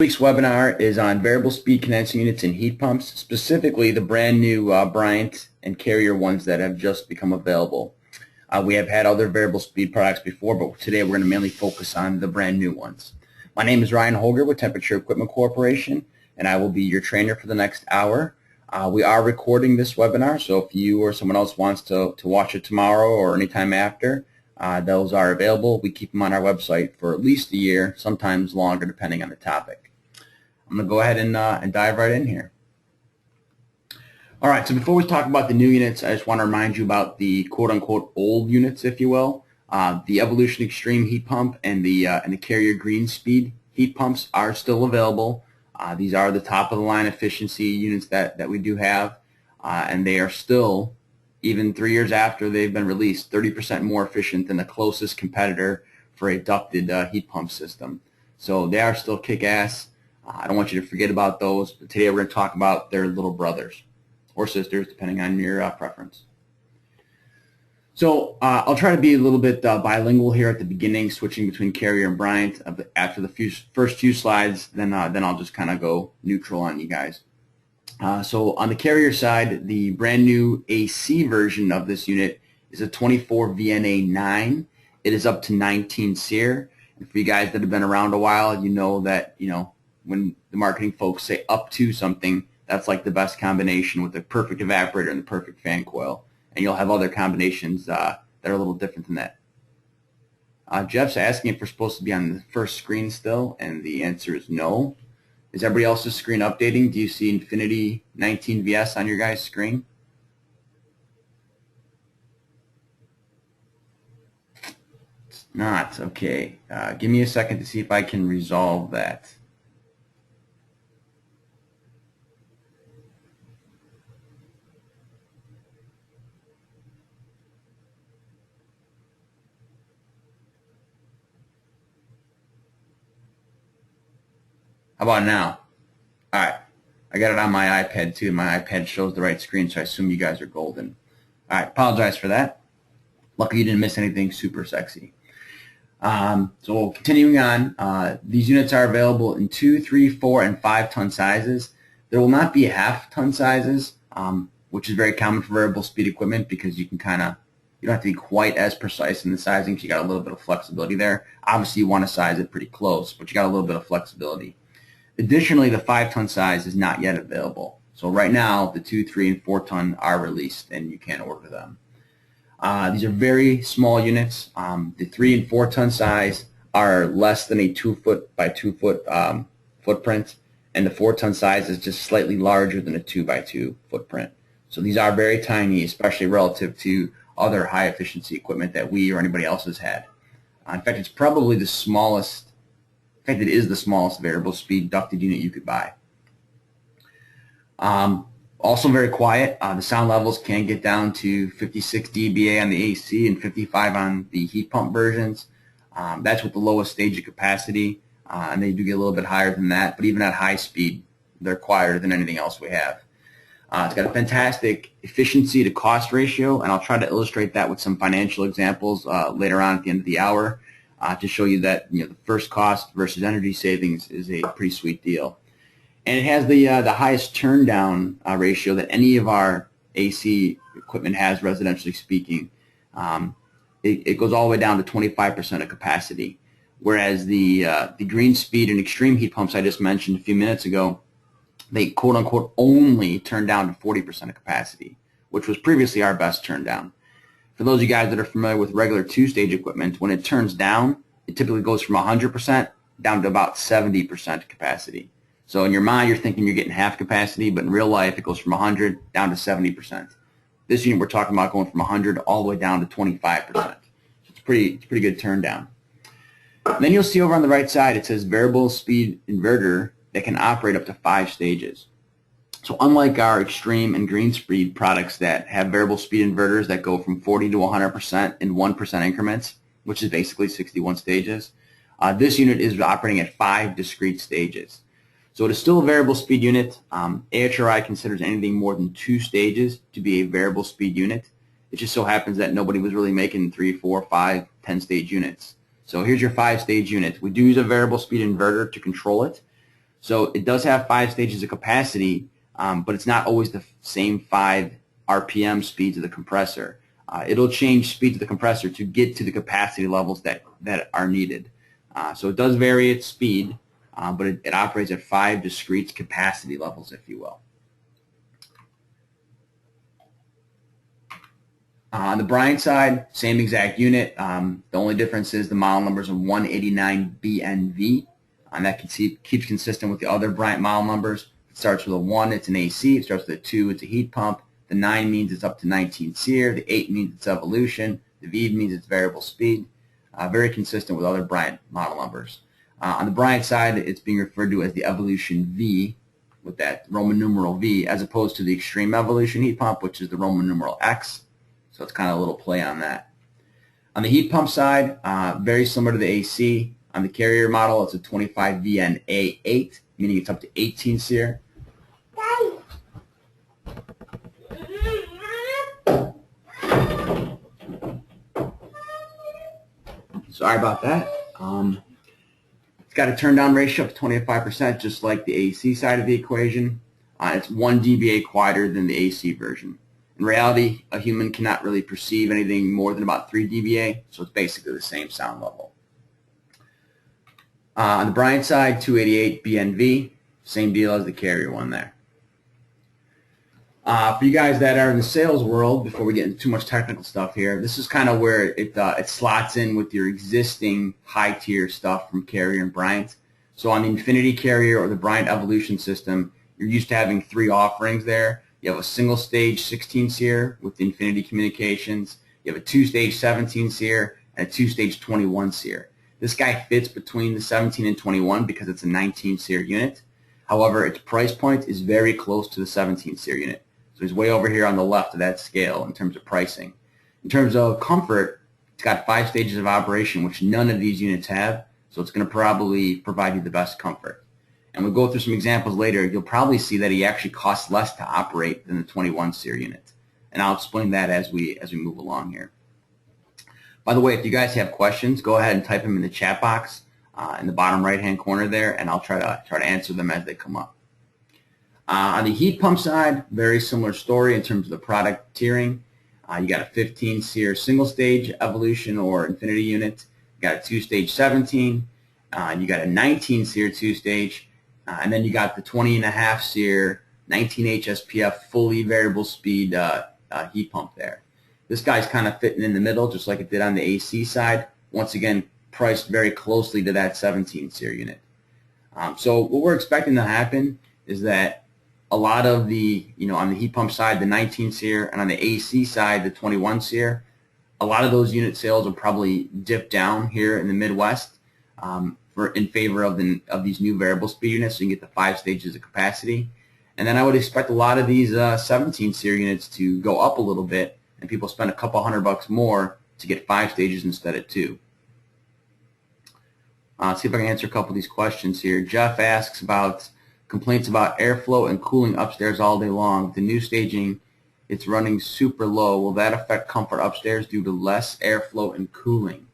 This week's webinar is on variable speed condensing units and heat pumps, specifically the brand new Bryant and Carrier ones that have just become available. We have had other variable speed products before, but today we're going to mainly focus on the brand new ones. My name is Ryan Holger with Temperature Equipment Corporation, and I will be your trainer for the next hour. We are recording this webinar, so if you or someone else wants to watch it tomorrow or anytime after, those are available. We keep them on our website for at least a year, sometimes longer depending on the topic. I'm going to go ahead and dive right in here. All right, so before we talk about the new units, I just want to remind you about the quote-unquote old units, if you will. The Evolution Extreme heat pump and the Carrier Green Speed heat pumps are still available. These are the top-of-the-line efficiency units that we do have, and they are still, even 3 years after they've been released, 30% more efficient than the closest competitor for a ducted heat pump system. So they are still kick-ass. I don't want you to forget about those, but today we're going to talk about their little brothers or sisters, depending on your preference. So I'll try to be a little bit bilingual here at the beginning, switching between Carrier and Bryant. After the first few slides, then I'll just kind of go neutral on you guys. So on the Carrier side, the brand new AC version of this unit is a 24 VNA 9. It is up to 19 SEER. And for you guys that have been around a while, you know that, when the marketing folks say up to something, that's like the best combination with the perfect evaporator and the perfect fan coil. And you'll have other combinations that are a little different than that. Jeff's asking if we're supposed to be on the first screen still, and the answer is no. Is everybody else's screen updating? Do you see Infinity 19 VS on your guys' screen? It's not. Okay. Give me a second to see if I can resolve that. How about now? All right. I got it on my iPad too. My iPad shows the right screen, so I assume you guys are golden. All right. Apologize for that. Luckily, you didn't miss anything super sexy. So continuing on, these units are available in 2, 3, 4, and 5-ton sizes. There will not be half-ton sizes, which is very common for variable speed equipment because you don't have to be quite as precise in the sizing because you got a little bit of flexibility there. Obviously, you want to size it pretty close, but you got a little bit of flexibility. Additionally, the 5-ton size is not yet available. So right now, the 2, 3, and 4-ton are released, and you can order them. These are very small units. The 3 and 4-ton size are less than a 2-foot by 2-foot footprint, and the 4-ton size is just slightly larger than a 2 by 2 footprint. So these are very tiny, especially relative to other high-efficiency equipment that we or anybody else has had. In fact, it's probably the smallest. In fact, it is the smallest variable speed ducted unit you could buy. Also very quiet. The sound levels can get down to 56 dBA on the AC and 55 on the heat pump versions. That's with the lowest stage of capacity, and they do get a little bit higher than that, but even at high speed, they're quieter than anything else we have. It's got a fantastic efficiency to cost ratio, and I'll try to illustrate that with some financial examples later on at the end of the hour. To show you that the first cost versus energy savings is a pretty sweet deal, and it has the highest turn down ratio that any of our AC equipment has, residentially speaking. It goes all the way down to 25% of capacity, whereas the Green Speed and Extreme heat pumps I just mentioned a few minutes ago, they quote unquote only turn down to 40% of capacity, which was previously our best turn down. For those of you guys that are familiar with regular two-stage equipment, when it turns down, it typically goes from 100% down to about 70% capacity. So in your mind, you're thinking you're getting half capacity, but in real life, it goes from 100 down to 70%. This unit, we're talking about going from 100 all the way down to 25%. So it's pretty good turn down. And then you'll see over on the right side, it says variable speed inverter that can operate up to 5 stages. So unlike our Extreme and Green Speed products that have variable speed inverters that go from 40 to 100% in 1% increments, which is basically 61 stages, this unit is operating at 5 discrete stages. So it is still a variable speed unit. AHRI considers anything more than 2 stages to be a variable speed unit. It just so happens that nobody was really making 3, 4, 5, 10-stage units. So here's your 5-stage unit. We do use a variable speed inverter to control it. So it does have 5 stages of capacity, but it's not always the same 5 RPM speeds of the compressor. It'll change speeds of the compressor to get to the capacity levels that are needed. So it does vary its speed, but it operates at 5 discrete capacity levels, if you will. On the Bryant side, same exact unit. The only difference is the model numbers of 189 BNV, and that keeps consistent with the other Bryant model numbers. It starts with a 1, it's an AC. It starts with a 2, it's a heat pump. The 9 means it's up to 19 SEER. The 8 means it's evolution. The V means it's variable speed. Very consistent with other Bryant model numbers. On the Bryant side, it's being referred to as the Evolution V, with that Roman numeral V, as opposed to the Extreme Evolution heat pump, which is the Roman numeral X. So it's kind of a little play on that. On the heat pump side, very similar to the AC. On the Carrier model, it's a 25 VNA8, meaning it's up to 18 SEER. Sorry about that. It's got a turn down ratio of 25%, just like the AC side of the equation. It's 1 dBA quieter than the AC version. In reality, a human cannot really perceive anything more than about 3 dBA, so it's basically the same sound level. On the Bryant side, 288 BNV, same deal as the Carrier one there. For you guys that are in the sales world, before we get into too much technical stuff here, this is kind of where it slots in with your existing high-tier stuff from Carrier and Bryant. So on the Infinity Carrier or the Bryant Evolution system, you're used to having 3 offerings there. You have a single-stage 16 SEER with the Infinity Communications. You have a 2-stage 17 SEER and a 2-stage 21 SEER. This guy fits between the 17 and 21 because it's a 19 SEER unit. However, its price point is very close to the 17 SEER unit. So it's way over here on the left of that scale in terms of pricing. In terms of comfort, it's got 5 stages of operation, which none of these units have, so it's going to probably provide you the best comfort. And we'll go through some examples later. You'll probably see that he actually costs less to operate than the 21 SEER unit. And I'll explain that as we move along here. By the way, if you guys have questions, go ahead and type them in the chat box in the bottom right-hand corner there, and I'll try to answer them as they come up. On the heat pump side, very similar story in terms of the product tiering. You got a 15 SEER single stage Evolution or Infinity unit. You got a 2-stage 17. You got a 19 SEER 2-stage. And then you got the 20.5 SEER 19 HSPF fully variable speed heat pump there. This guy's kind of fitting in the middle, just like it did on the AC side. Once again, priced very closely to that 17 SEER unit. So what we're expecting to happen is that a lot of the, on the heat pump side, the 19 SEER, and on the AC side, the 21 SEER, a lot of those unit sales will probably dip down here in the Midwest in favor of these new variable speed units, so you can get the 5 stages of capacity. And then I would expect a lot of these 17 SEER units to go up a little bit, and people spend a couple $100 more to get 5 stages instead of 2. Let's see if I can answer a couple of these questions here. Jeff asks about complaints about airflow and cooling upstairs all day long. With the new staging, it's running super low. Will that affect comfort upstairs due to less airflow and cooling?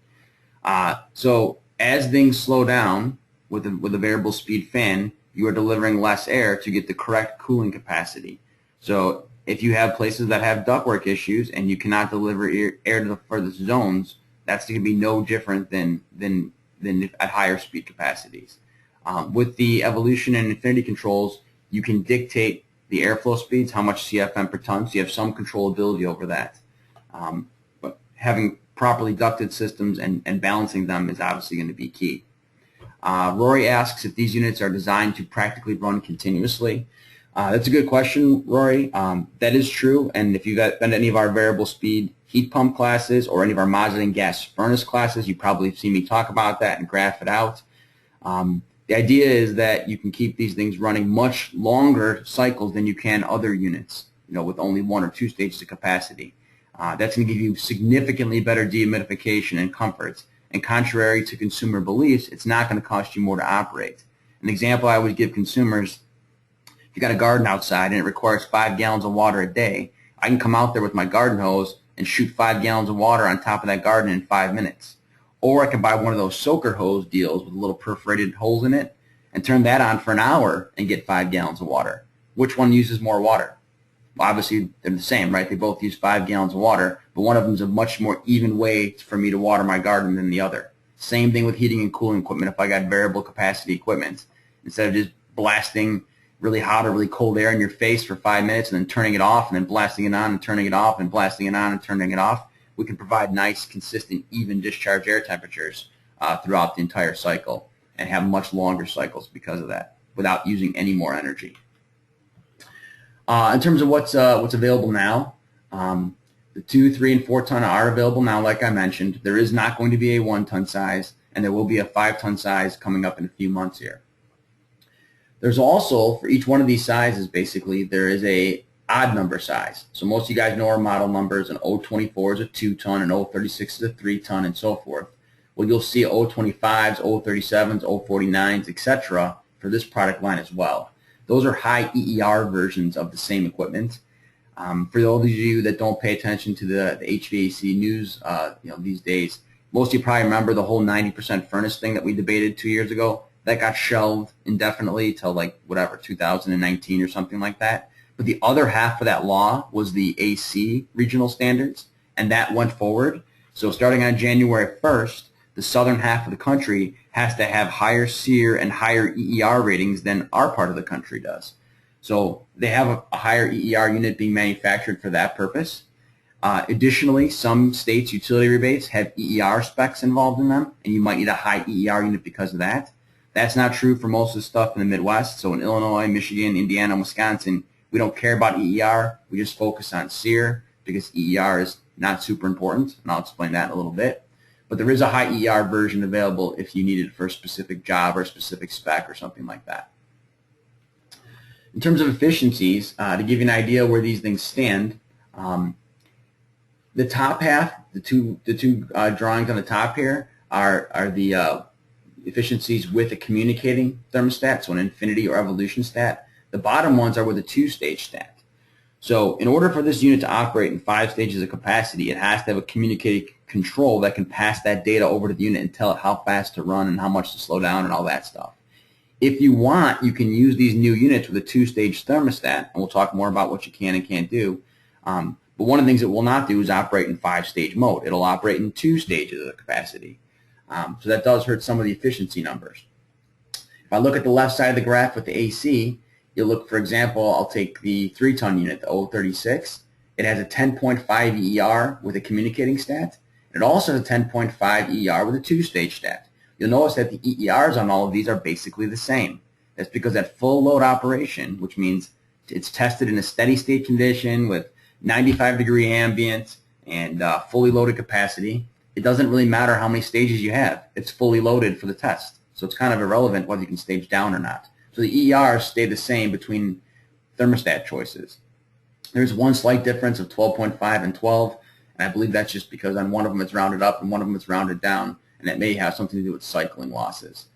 So as things slow down with a variable speed fan, you are delivering less air to get the correct cooling capacity. So if you have places that have ductwork issues and you cannot deliver air to the furthest zones, that's going to be no different than at higher speed capacities. With the Evolution and Infinity controls, you can dictate the airflow speeds, how much CFM per ton, so you have some controllability over that. But having properly ducted systems and balancing them is obviously going to be key. Rory asks if these units are designed to practically run continuously. That's a good question, Rory. That is true, and if you've been to any of our variable speed heat pump classes or any of our Mazda gas furnace classes, you probably have seen me talk about that and graph it out. The idea is that you can keep these things running much longer cycles than you can other units, with only 1 or 2 stages of capacity. That's going to give you significantly better dehumidification and comforts. And contrary to consumer beliefs, it's not going to cost you more to operate. An example I would give consumers, if you got a garden outside and it requires 5 gallons of water a day, I can come out there with my garden hose and shoot 5 gallons of water on top of that garden in 5 minutes. Or I can buy one of those soaker hose deals with little perforated holes in it, and turn that on for an hour and get 5 gallons of water. Which one uses more water? Well, obviously, they're the same, right? They both use 5 gallons of water, but one of them is a much more even way for me to water my garden than the other. Same thing with heating and cooling equipment. If I got variable capacity equipment, instead of just blasting really hot or really cold air in your face for 5 minutes and then turning it off and then blasting it on and turning it off and blasting it on and turning it off, we can provide nice, consistent, even discharge air temperatures throughout the entire cycle and have much longer cycles because of that without using any more energy. In terms of what's available now, the 2, 3, and 4 ton are available now, like I mentioned. There is not going to be a 1 ton size, and there will be a 5 ton size coming up in a few months here. There's also, for each one of these sizes, basically, there is a odd number size. So most of you guys know our model numbers. An 024 is a 2 ton, an 036 is a 3 ton, and so forth. Well, you'll see 025s, 037s, 049s, etc. for this product line as well. Those are high EER versions of the same equipment. For those of you that don't pay attention to the HVAC news these days, most of you probably remember the whole 90% furnace thing that we debated 2 years ago. That got shelved indefinitely till 2019 or something like that. But the other half of that law was the AC regional standards, and that went forward. So starting on January 1st, the southern half of the country has to have higher SEER and higher EER ratings than our part of the country does. So they have a higher EER unit being manufactured for that purpose. Additionally, some states' utility rebates have EER specs involved in them, and you might need a high EER unit because of that. That's not true for most of the stuff in the Midwest. So in Illinois, Michigan, Indiana, Wisconsin, we don't care about EER. We just focus on SEER because EER is not super important, and I'll explain that in a little bit. But there is a high EER version available if you need it for a specific job or a specific spec or something like that. In terms of efficiencies, to give you an idea where these things stand, the top half, the two drawings on the top here are the efficiencies with a communicating thermostat, so an infinity or evolution stat. The bottom ones are with a 2-stage stat. So in order for this unit to operate in 5 stages of capacity, it has to have a communicating control that can pass that data over to the unit and tell it how fast to run and how much to slow down and all that stuff. If you want, you can use these new units with a 2-stage thermostat, and we'll talk more about what you can and can't do. But one of the things it will not do is operate in 5-stage mode. It'll operate in 2 stages of capacity. So that does hurt some of the efficiency numbers. If I look at the left side of the graph with the AC, you'll look, for example, I'll take the 3 ton unit, the 036. It has a 10.5 EER with a communicating stat. It also has a 10.5 EER with a 2-stage stat. You'll notice that the EERs on all of these are basically the same. That's because at full load operation, which means it's tested in a steady state condition with 95-degree ambient and fully loaded capacity, it doesn't really matter how many stages you have. It's fully loaded for the test. So it's kind of irrelevant whether you can stage down or not. So the EERs stay the same between thermostat choices. There's one slight difference of 12.5 and 12, and I believe that's just because on one of them it's rounded up and one of them it's rounded down, and that may have something to do with cycling losses.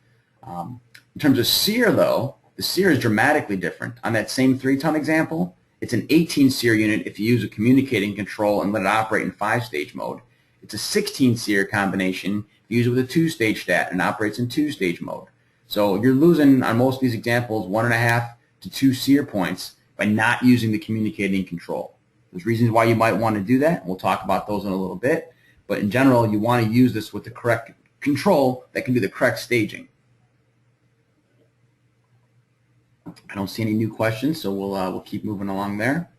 In terms of SEER, though, the SEER is dramatically different. On that same 3 ton example, it's an 18 SEER unit if you use a communicating control and let it operate in 5-stage mode. It's a 16 SEER combination if you use it with a 2-stage stat and operates in 2-stage mode. So you're losing, on most of these examples, 1.5 to 2 SEER points by not using the communicating control. There's reasons why you might want to do that. We'll talk about those in a little bit. But in general, you want to use this with the correct control that can do the correct staging. I don't see any new questions, so we'll keep moving along there.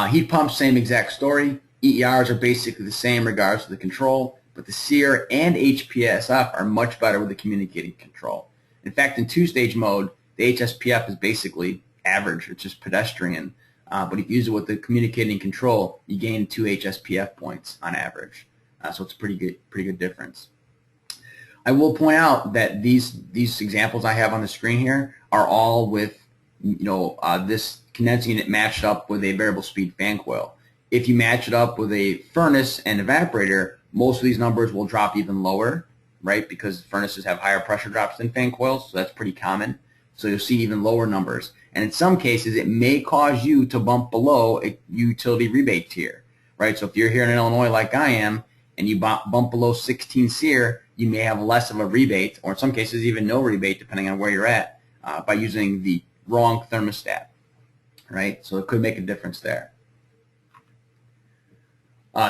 Heat pumps, same exact story. EERs are basically the same in regards to the control, but the SEER and HPSF are much better with the communicating control. In fact, in 2-stage mode, the HSPF is basically average. It's just pedestrian. But if you use it with the communicating control, you gain 2 HSPF points on average. So it's a pretty good difference. I will point out that these examples I have on the screen here are all with this condensing unit matched up with a variable speed fan coil. If you match it up with a furnace and evaporator, most of these numbers will drop even lower, right? Because furnaces have higher pressure drops than fan coils, so that's pretty common. So you'll see even lower numbers. And in some cases, it may cause you to bump below a utility rebate tier, right? So if you're here in Illinois like I am, and you bump below 16 SEER, you may have less of a rebate, or in some cases even no rebate, depending on where you're at, by using the wrong thermostat, right? So it could make a difference there.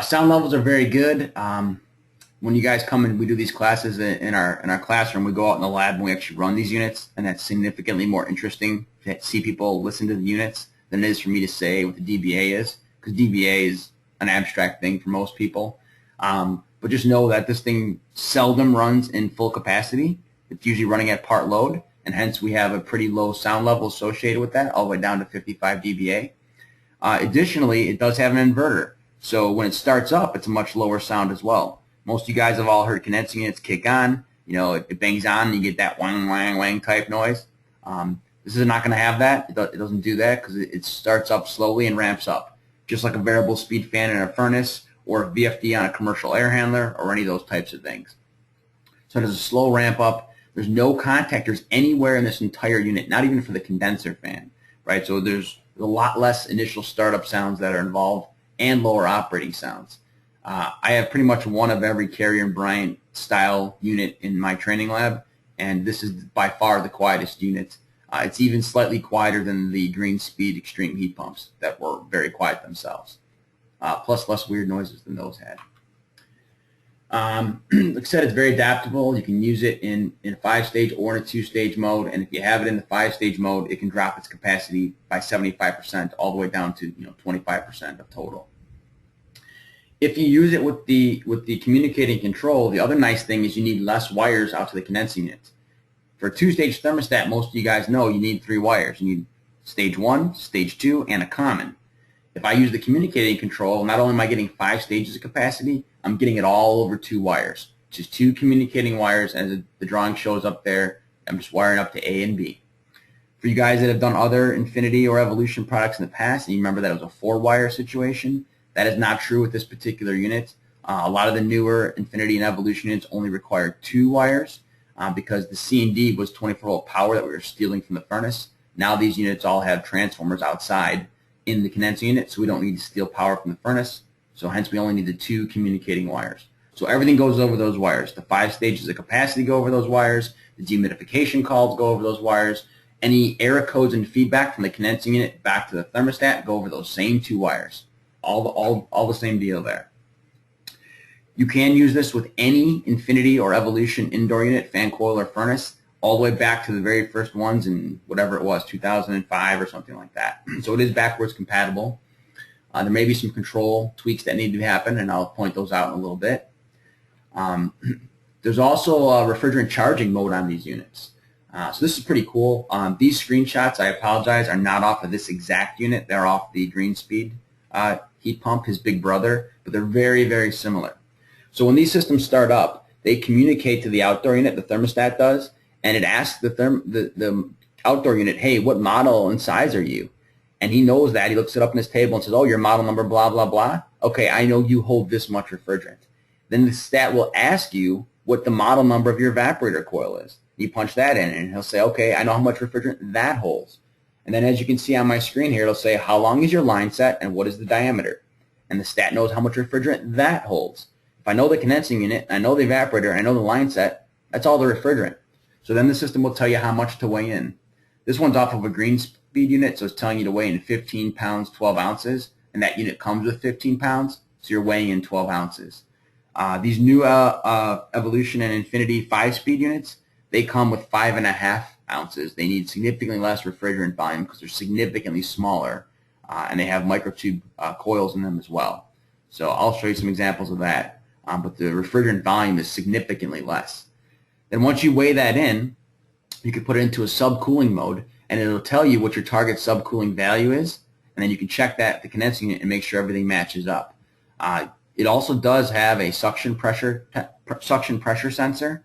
Sound levels are very good. When you guys come and we do these classes in our classroom, we go out in the lab and we actually run these units, and that's significantly more interesting to see people listen to the units than it is for me to say what the dBA is, because dBA is an abstract thing for most people. But just know that this thing seldom runs in full capacity. It's usually running at part load, and hence we have a pretty low sound level associated with that, all the way down to 55 dBA. Additionally, it does have an inverter, so when it starts up, it's a much lower sound as well. Most of you guys have all heard condensing units kick on. You know, it bangs on and you get that wang, wang, wang type noise. This is not going to have that. It doesn't do that because it starts up slowly and ramps up, just like a variable speed fan in a furnace or a VFD on a commercial air handler or any of those types of things. So there's a slow ramp up. There's no contactors anywhere in this entire unit, not even for the condenser fan, right? So there's a lot less initial startup sounds that are involved and lower operating sounds. I have pretty much one of every Carrier and Bryant style unit in my training lab, and this is by far the quietest unit. It's even slightly quieter than the Green Speed extreme heat pumps that were very quiet themselves, plus less weird noises than those had. Like I said, it's very adaptable. You can use it in a 5-stage or in a 2-stage mode, and if you have it in the 5-stage mode, it can drop its capacity by 75% all the way down to 25% of total. If you use it with the communicating control, the other nice thing is you need less wires out to the condensing unit. For a 2-stage thermostat, most of you guys know you need 3 wires. You need stage 1, stage 2, and a common. If I use the communicating control, not only am I getting 5 stages of capacity, I'm getting it all over 2 wires, which is 2 communicating wires, and the drawing shows up there. I'm just wiring up to A and B. For you guys that have done other Infinity or Evolution products in the past, and you remember that it was a 4-wire situation, that is not true with this particular unit. A lot of the newer Infinity and Evolution units only require 2 wires because the C&D was 24-volt power that we were stealing from the furnace. Now these units all have transformers outside in the condensing unit, so we don't need to steal power from the furnace. So hence we only need the 2 communicating wires. So everything goes over those wires. The 5 stages of capacity go over those wires. The dehumidification calls go over those wires. Any error codes and feedback from the condensing unit back to the thermostat go over those same 2 wires. All the same deal there. You can use this with any Infinity or Evolution indoor unit, fan coil, or furnace, all the way back to the very first ones in whatever it was, 2005 or something like that. So it is backwards compatible. There may be some control tweaks that need to happen, and I'll point those out in a little bit. There's also a refrigerant charging mode on these units. So this is pretty cool. These screenshots, I apologize, are not off of this exact unit. They're off the Green Speed heat pump, his big brother, but they're very, very similar. So when these systems start up, they communicate to the outdoor unit, the thermostat does, and it asks the outdoor unit, hey, what model and size are you? And he knows that. He looks it up in his table and says, oh, your model number, blah, blah, blah. Okay, I know you hold this much refrigerant. Then the stat will ask you what the model number of your evaporator coil is. You punch that in, and he'll say, okay, I know how much refrigerant that holds. And then as you can see on my screen here, it'll say, how long is your line set and what is the diameter? And the stat knows how much refrigerant that holds. If I know the condensing unit, I know the evaporator, and I know the line set, that's all the refrigerant. So then the system will tell you how much to weigh in. This one's off of a Green Speed unit, so it's telling you to weigh in 15 pounds, 12 ounces, and that unit comes with 15 pounds, so you're weighing in 12 ounces. These new Evolution and Infinity 5-speed units, they come with 5.5 ounces. They need significantly less refrigerant volume because they're significantly smaller, and they have microtube coils in them as well. So I'll show you some examples of that, but the refrigerant volume is significantly less. Then once you weigh that in, you can put it into a subcooling mode, and it'll tell you what your target subcooling value is, and then you can check that the condensing unit and make sure everything matches up. It also does have a suction pressure sensor.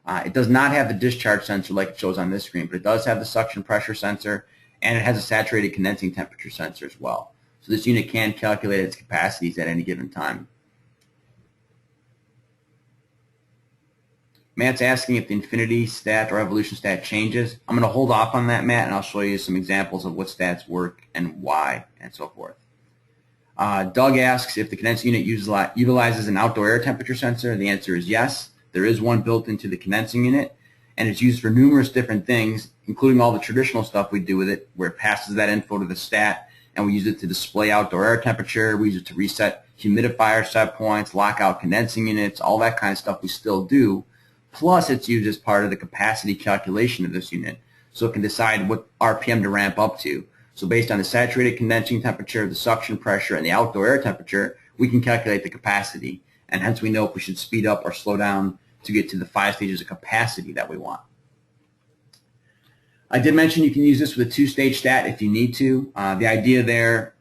It does not have the discharge sensor like it shows on this screen, but it does have the suction pressure sensor, and it has a saturated condensing temperature sensor as well. So this unit can calculate its capacities at any given time. Matt's asking if the Infinity stat or Evolution stat changes. I'm going to hold off on that, Matt, and I'll show you some examples of what stats work and why and so forth. Doug asks if the condensing unit utilizes an outdoor air temperature sensor. The answer is yes. There is one built into the condensing unit, and it's used for numerous different things, including all the traditional stuff we do with it, where it passes that info to the stat, and we use it to display outdoor air temperature. We use it to reset humidifier set points, lock out condensing units, all that kind of stuff we still do. Plus, it's used as part of the capacity calculation of this unit, so it can decide what RPM to ramp up to. So based on the saturated condensing temperature, the suction pressure, and the outdoor air temperature, we can calculate the capacity, and hence we know if we should speed up or slow down to get to the 5 stages of capacity that we want. I did mention you can use this with a 2-stage stat if you need to. The idea there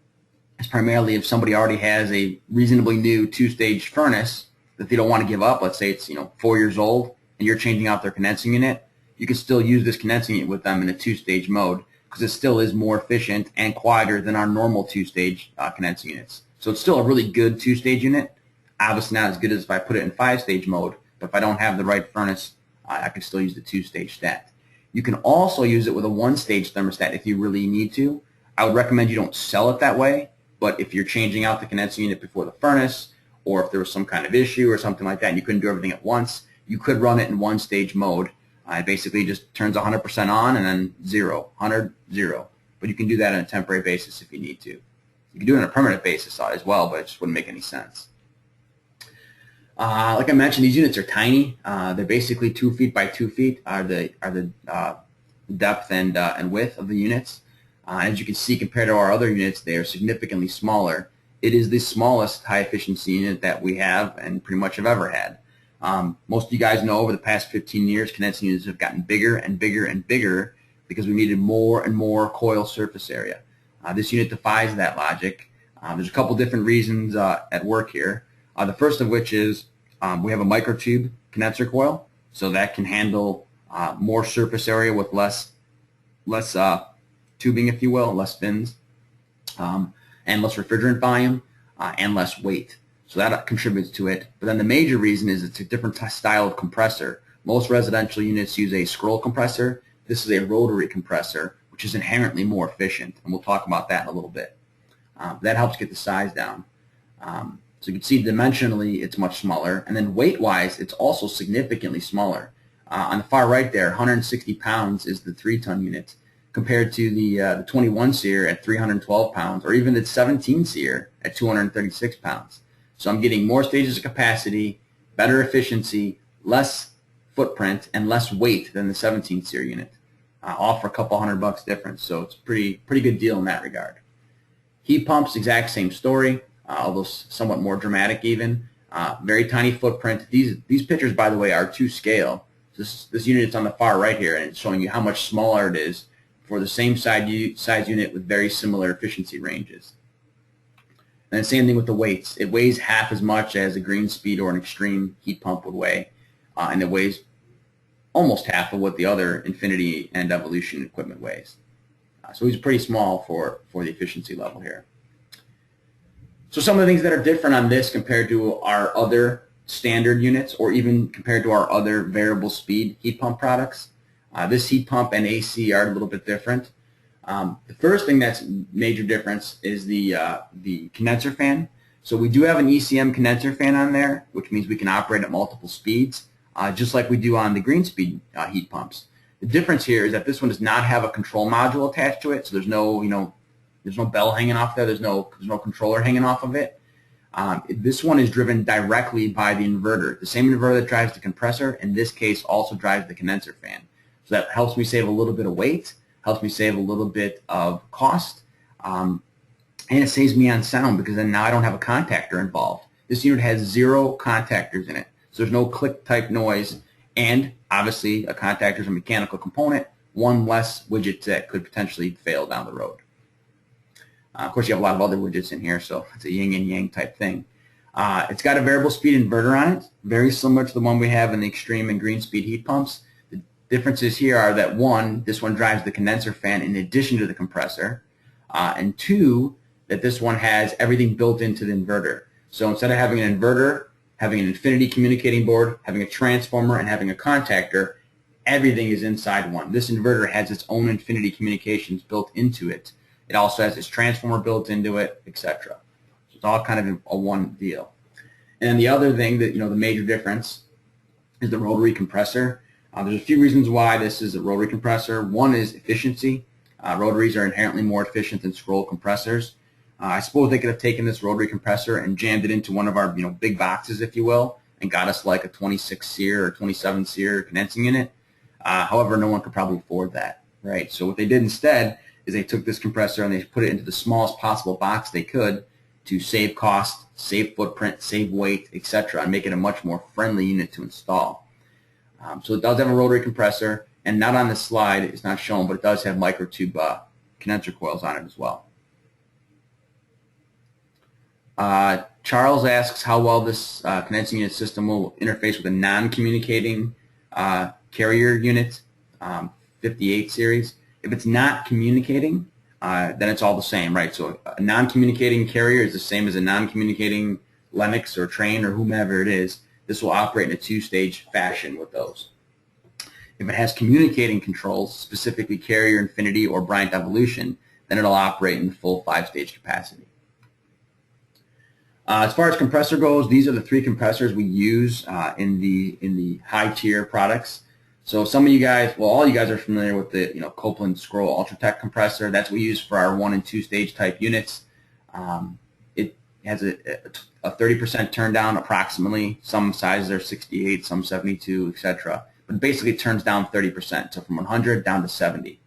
is primarily if somebody already has a reasonably new 2-stage furnace that they don't want to give up. Let's say it's 4 years old and you're changing out their condensing unit. You can still use this condensing unit with them in a 2-stage mode because it still is more efficient and quieter than our normal 2-stage condensing units. So it's still a really good 2-stage unit. Obviously not as good as if I put it in 5-stage mode, but if I don't have the right furnace, I can still use the 2-stage stat. You can also use it with a 1-stage thermostat if you really need to. I would recommend you don't sell it that way, but if you're changing out the condensing unit before the furnace, or if there was some kind of issue or something like that and you couldn't do everything at once, you could run it in 1-stage mode. It basically just turns 100% on and then 0, 100, 0. But you can do that on a temporary basis if you need to. You can do it on a permanent basis as well, but it just wouldn't make any sense. Like I mentioned, these units are tiny. They're basically 2 feet by 2 feet are the depth and width of the units. As you can see, compared to our other units, they are significantly smaller. It is the smallest high efficiency unit that we have and pretty much have ever had. Most of you guys know over the past 15 years, condensing units have gotten bigger and bigger and bigger because we needed more and more coil surface area. This unit defies that logic. There's a couple different reasons at work here. The first of which is we have a microtube condenser coil, so that can handle more surface area with less tubing, if you will, less fins, and less refrigerant volume, and less weight. So that contributes to it. But then the major reason is it's a different style of compressor. Most residential units use a scroll compressor. This is a rotary compressor, which is inherently more efficient, and we'll talk about that in a little bit. That helps get the size down. So you can see dimensionally it's much smaller, and then weight-wise it's also significantly smaller. On the far right there, 160 pounds is the 3-ton unit, compared to the 21 SEER at 312 pounds, or even the 17 SEER at 236 pounds. So I'm getting more stages of capacity, better efficiency, less footprint, and less weight than the 17 SEER unit, all for a couple $100 difference. So it's a pretty good deal in that regard. Heat pumps, exact same story, although somewhat more dramatic even. Very tiny footprint. These pictures, by the way, are to scale. This unit is on the far right here, and it's showing you how much smaller it is for the same size unit with very similar efficiency ranges. And the same thing with the weights. It weighs half as much as a green speed or an extreme heat pump would weigh, and it weighs almost half of what the other Infinity and Evolution equipment weighs. So it's pretty small for the efficiency level here. So some of the things that are different on this compared to our other standard units, or even compared to our other variable speed heat pump products. This heat pump and AC are a little bit different. The first thing that's major difference is the condenser fan. So we do have an ECM condenser fan on there, which means we can operate at multiple speeds, just like we do on the green speed heat pumps. The difference here is that this one does not have a control module attached to it, so there's no there's no bell hanging off there. There's no controller hanging off of it. This one is driven directly by the inverter. The same inverter that drives the compressor, in this case, also drives the condenser fan. So that helps me save a little bit of weight, helps me save a little bit of cost, and it saves me on sound because then now I don't have a contactor involved. This unit has 0 contactors in it, so there's no click type noise, and obviously a contactor is a mechanical component, one less widget that could potentially fail down the road. Of course, you have a lot of other widgets in here, so it's a yin and yang type thing. It's got a variable speed inverter on it, very similar to the one we have in the extreme and green speed heat pumps. The differences here are that this one drives the condenser fan in addition to the compressor, and 2, that this one has everything built into the inverter. So instead of having an inverter, having an Infinity communicating board, having a transformer, and having a contactor, everything is inside one. This inverter has its own Infinity communications built into it. It also has its transformer built into it, etc. So it's all kind of a one deal. And then the other thing that, the major difference is the rotary compressor. There's a few reasons why this is a rotary compressor. One is efficiency. Rotaries are inherently more efficient than scroll compressors. I suppose they could have taken this rotary compressor and jammed it into one of our big boxes, if you will, and got us like a 26 SEER or 27 SEER condensing unit. However, no one could probably afford that, right? So what they did instead is they took this compressor and they put it into the smallest possible box they could to save cost, save footprint, save weight, etc., and make it a much more friendly unit to install. So it does have a rotary compressor, and not on this slide, it's not shown, but it does have microtube condenser coils on it as well. Charles asks how well this condensing unit system will interface with a non-communicating carrier unit, 58 series. If it's not communicating, then it's all the same, right? So a non-communicating carrier is the same as a non-communicating Lennox or Train or whomever it is. This will operate in a two-stage fashion with those. If it has communicating controls, specifically Carrier, Infinity, or Bryant Evolution, then it'll operate in full 5-stage capacity. As far as compressor goes, these are the 3 compressors we use in the high-tier products. So some of you guys, well, all you guys are familiar with the Copeland Scroll Ultratech compressor. That's what we use for our 1- and 2-stage type units. It has a 30% turn down approximately. Some sizes are 68, some 72, etc. But basically it turns down 30%, so from 100 down to 70.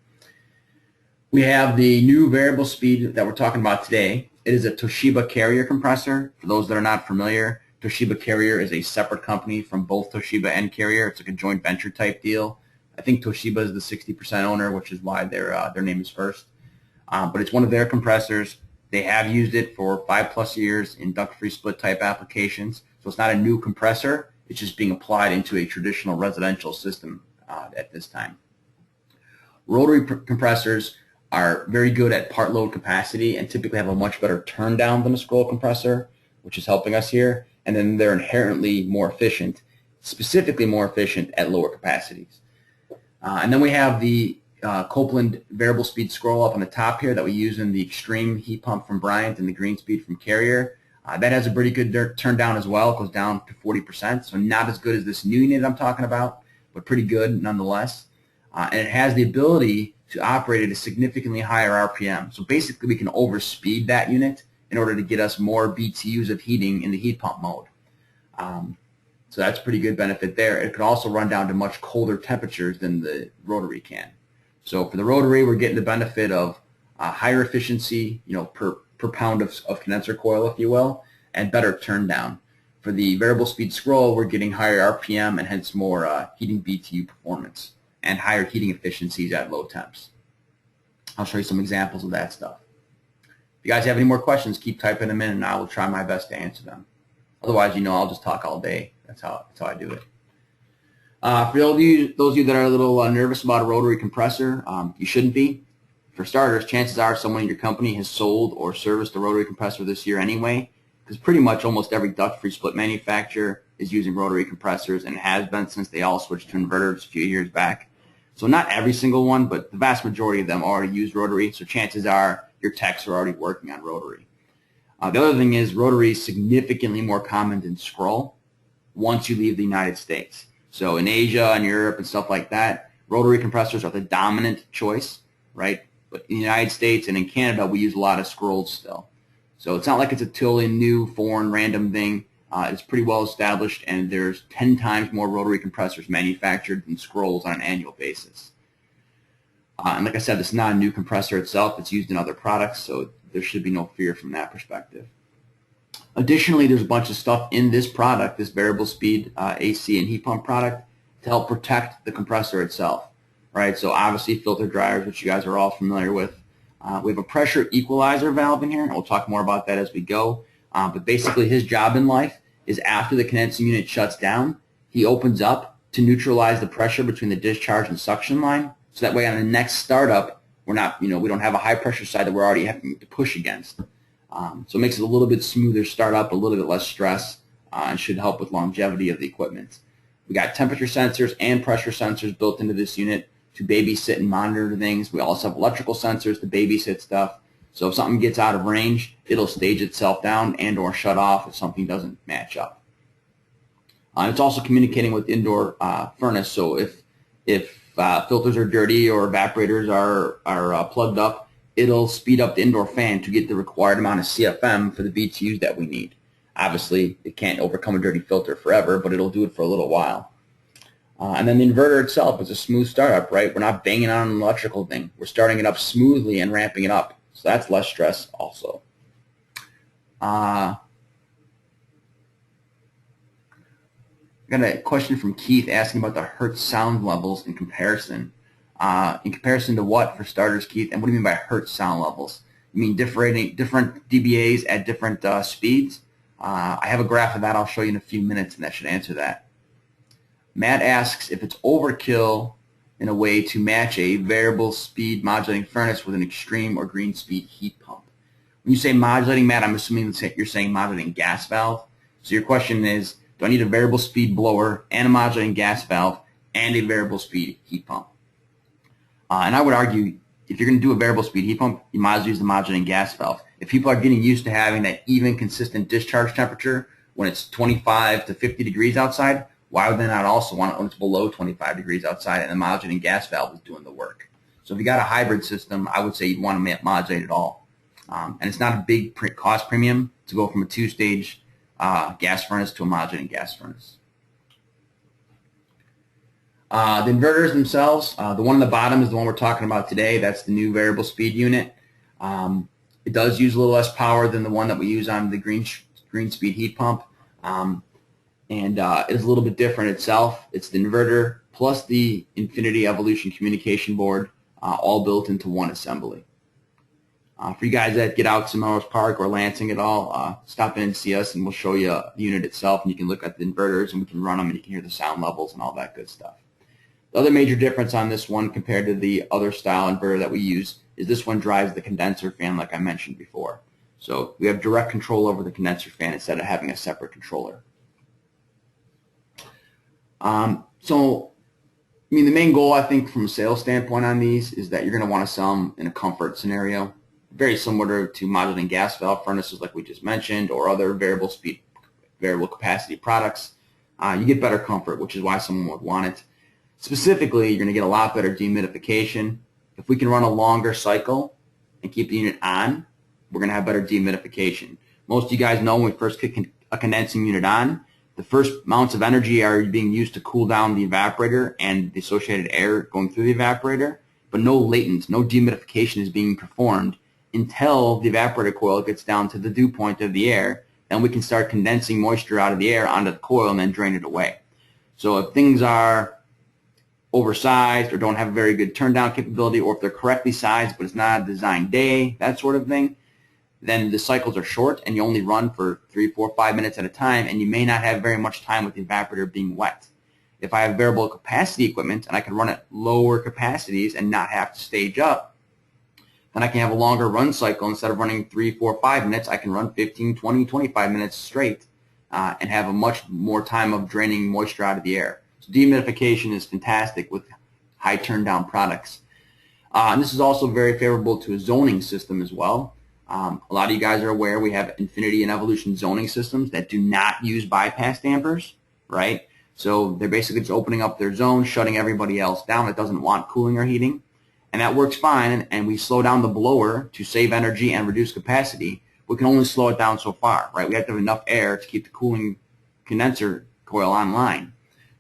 We have the new variable speed that we're talking about today. It is a Toshiba Carrier compressor. For those that are not familiar, Toshiba Carrier is a separate company from both Toshiba and Carrier. It's like a joint venture type deal. I think Toshiba is the 60% owner, which is why their name is first. But it's one of their compressors. They have used it for 5+ years in duct-free split type applications. So it's not a new compressor. It's just being applied into a traditional residential system at this time. Rotary compressors are very good at part load capacity and typically have a much better turn down than a scroll compressor, which is helping us here. And then they're inherently more efficient, specifically more efficient at lower capacities. And then we have the Copeland variable speed scroll up on the top here that we use in the extreme heat pump from Bryant and the green speed from Carrier. That has a pretty good turn down as well. It goes down to 40%, so not as good as this new unit I'm talking about, but pretty good nonetheless. And it has the ability to operate at a significantly higher RPM. So basically we can overspeed that unit in order to get us more BTUs of heating in the heat pump mode. So that's a pretty good benefit there. It can also run down to much colder temperatures than the rotary can. So for the rotary, we're getting the benefit of higher efficiency, per pound of condenser coil, if you will, and better turn down. For the variable speed scroll, we're getting higher RPM and hence more heating BTU performance and higher heating efficiencies at low temps. I'll show you some examples of that stuff. If you guys have any more questions, keep typing them in and I will try my best to answer them. Otherwise, I'll just talk all day. That's how I do it. For those of you that are a little nervous about a rotary compressor, you shouldn't be. For starters, chances are someone in your company has sold or serviced a rotary compressor this year anyway, because pretty much almost every duct-free split manufacturer is using rotary compressors and has been since they all switched to inverters a few years back. So not every single one, but the vast majority of them already use rotary, so chances are your techs are already working on rotary. The other thing is rotary is significantly more common than scroll once you leave the United States. So in Asia and Europe and stuff like that, rotary compressors are the dominant choice, right? But in the United States and in Canada, we use a lot of scrolls still. So it's not like it's a totally new, foreign, random thing. It's pretty well established, and there's 10 times more rotary compressors manufactured than scrolls on an annual basis. And like I said, it's not a new compressor itself. It's used in other products, so there should be no fear from that perspective. Additionally, there's a bunch of stuff in this product, this variable speed AC and heat pump product, to help protect the compressor itself. Right, so obviously filter dryers, which you guys are all familiar with. We have a pressure equalizer valve in here, and we'll talk more about that as we go. But basically his job in life is after the condensing unit shuts down, he opens up to neutralize the pressure between the discharge and suction line. So that way on the next startup, we're not, we don't have a high pressure side that we're already having to push against. So it makes it a little bit smoother startup, a little bit less stress, and should help with longevity of the equipment. We got temperature sensors and pressure sensors built into this unit to babysit and monitor things. We also have electrical sensors to babysit stuff. So if something gets out of range, it'll stage itself down and or shut off if something doesn't match up. It's also communicating with the indoor furnace. So if filters are dirty or evaporators are plugged up, it'll speed up the indoor fan to get the required amount of CFM for the BTUs that we need. Obviously, it can't overcome a dirty filter forever, but it'll do it for a little while. And then the inverter itself is a smooth startup, right? We're not banging on an electrical thing. We're starting it up smoothly and ramping it up. So that's less stress also. Got a question from Keith asking about the Hertz sound levels in comparison. In comparison to what, for starters, Keith? And what do you mean by Hertz sound levels? You mean different dBAs at different speeds? I have a graph of that I'll show you in a few minutes, and that should answer that. Matt asks if it's overkill in a way to match a variable speed modulating furnace with an extreme or green speed heat pump. When you say modulating, Matt, I'm assuming that you're saying modulating gas valve. So your question is, do I need a variable speed blower and a modulating gas valve and a variable speed heat pump? And I would argue, if you're going to do a variable speed heat pump, you might as well use the modulating gas valve. If people are getting used to having that even, consistent discharge temperature when it's 25 to 50 degrees outside, why would they not also want it when it's below 25 degrees outside and the modulating gas valve is doing the work? So if you got a hybrid system, I would say you'd want to modulate it all. And it's not a big cost premium to go from a two-stage gas furnace to a modulating gas furnace. The inverters themselves, the one on the bottom is the one we're talking about today. That's the new variable speed unit. It does use a little less power than the one that we use on the green speed heat pump. And it is a little bit different itself. It's the inverter plus the Infinity Evolution communication board, all built into one assembly. For you guys that get out to Melrose Park or Lansing at all, stop in and see us, and we'll show you the unit itself, and you can look at the inverters, and we can run them, and you can hear the sound levels and all that good stuff. The other major difference on this one compared to the other style inverter that we use is this one drives the condenser fan like I mentioned before. So we have direct control over the condenser fan instead of having a separate controller. So, I mean, the main goal, I think, from a sales standpoint on these is that you're going to want to sell them in a comfort scenario, very similar to modulating gas valve furnaces like we just mentioned, or other variable capacity products. You get better comfort, which is why someone would want it. Specifically, you're going to get a lot better dehumidification. If we can run a longer cycle and keep the unit on, we're going to have better dehumidification. Most of you guys know when we first kick a condensing unit on, the first amounts of energy are being used to cool down the evaporator and the associated air going through the evaporator, but no latent, no dehumidification is being performed until the evaporator coil gets down to the dew point of the air. Then we can start condensing moisture out of the air onto the coil and then drain it away. So if things are oversized or don't have a very good turn down capability, or if they're correctly sized but it's not a design day, that sort of thing, then the cycles are short and you only run for 3, 4, 5 minutes at a time, and you may not have very much time with the evaporator being wet. If I have variable capacity equipment and I can run at lower capacities and not have to stage up, then I can have a longer run cycle. Instead of running 3, 4, 5 minutes, I can run 15, 20, 25 minutes straight and have a much more time of draining moisture out of the air. So dehumidification is fantastic with high turn down products. And this is also very favorable to a zoning system as well. A lot of you guys are aware we have Infinity and Evolution zoning systems that do not use bypass dampers, right? So they're basically just opening up their zone, shutting everybody else down that doesn't want cooling or heating. And that works fine, and we slow down the blower to save energy and reduce capacity. We can only slow it down so far, right? We have to have enough air to keep the cooling condenser coil online.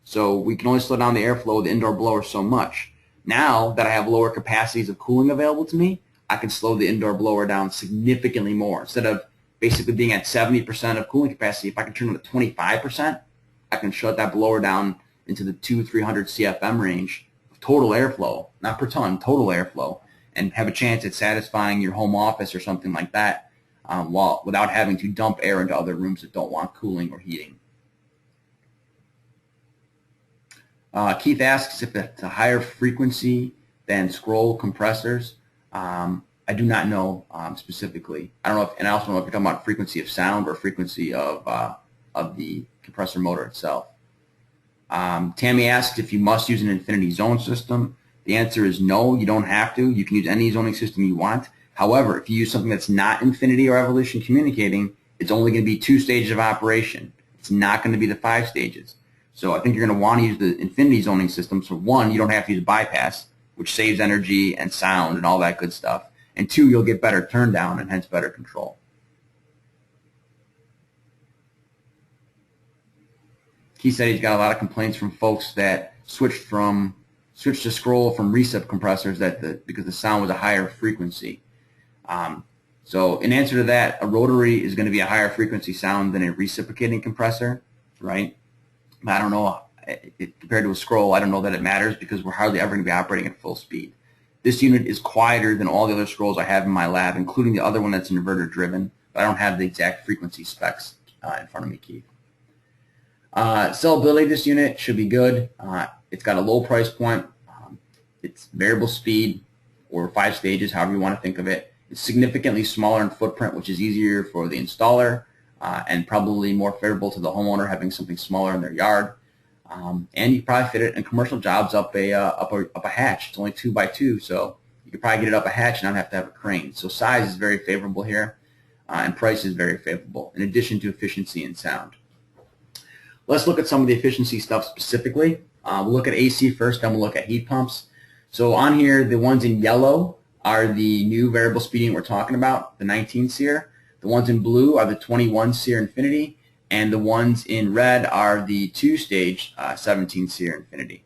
So we can only slow down the airflow of the indoor blower so much. Now that I have lower capacities of cooling available to me, I can slow the indoor blower down significantly more. Instead of basically being at 70% of cooling capacity, if I can turn it to 25%, I can shut that blower down into the 200-300 CFM range of total airflow, not per ton, total airflow, and have a chance at satisfying your home office or something like that without having to dump air into other rooms that don't want cooling or heating. Keith asks if it's a higher frequency than scroll compressors. I do not know specifically. I don't know if, and I also don't know if you're talking about frequency of sound or frequency of the compressor motor itself. Tammy asks if you must use an Infinity zone system. The answer is no, you don't have to. You can use any zoning system you want. However, if you use something that's not Infinity or Evolution communicating, it's only going to be 2 stages of operation. It's not going to be the 5 stages. So I think you're going to want to use the infinity zoning system. So one, you don't have to use a bypass, which saves energy and sound and all that good stuff. And two, you'll get better turn down and hence better control. He said he's got a lot of complaints from folks that switched to scroll from recip compressors because the sound was a higher frequency. So in answer to that, a rotary is going to be a higher frequency sound than a reciprocating compressor, right? I don't know, compared to a scroll, I don't know that it matters because we're hardly ever going to be operating at full speed. This unit is quieter than all the other scrolls I have in my lab, including the other one that's inverter driven, but I don't have the exact frequency specs in front of me, Keith. Sellability of this unit should be good. It's got a low price point. It's variable speed or 5 stages, however you want to think of it. It's significantly smaller in footprint, which is easier for the installer and probably more favorable to the homeowner having something smaller in their yard. And you probably fit it in commercial jobs up a hatch. It's only 2 by 2, so you could probably get it up a hatch and not have to have a crane. So size is very favorable here, and price is very favorable, in addition to efficiency and sound. Let's look at some of the efficiency stuff specifically. We'll look at AC first, then we'll look at heat pumps. So on here, the ones in yellow are the new variable speed unit we're talking about, the 19 SEER. The ones in blue are the 21 SEER Infinity, and the ones in red are the 2-stage 17 SEER Infinity.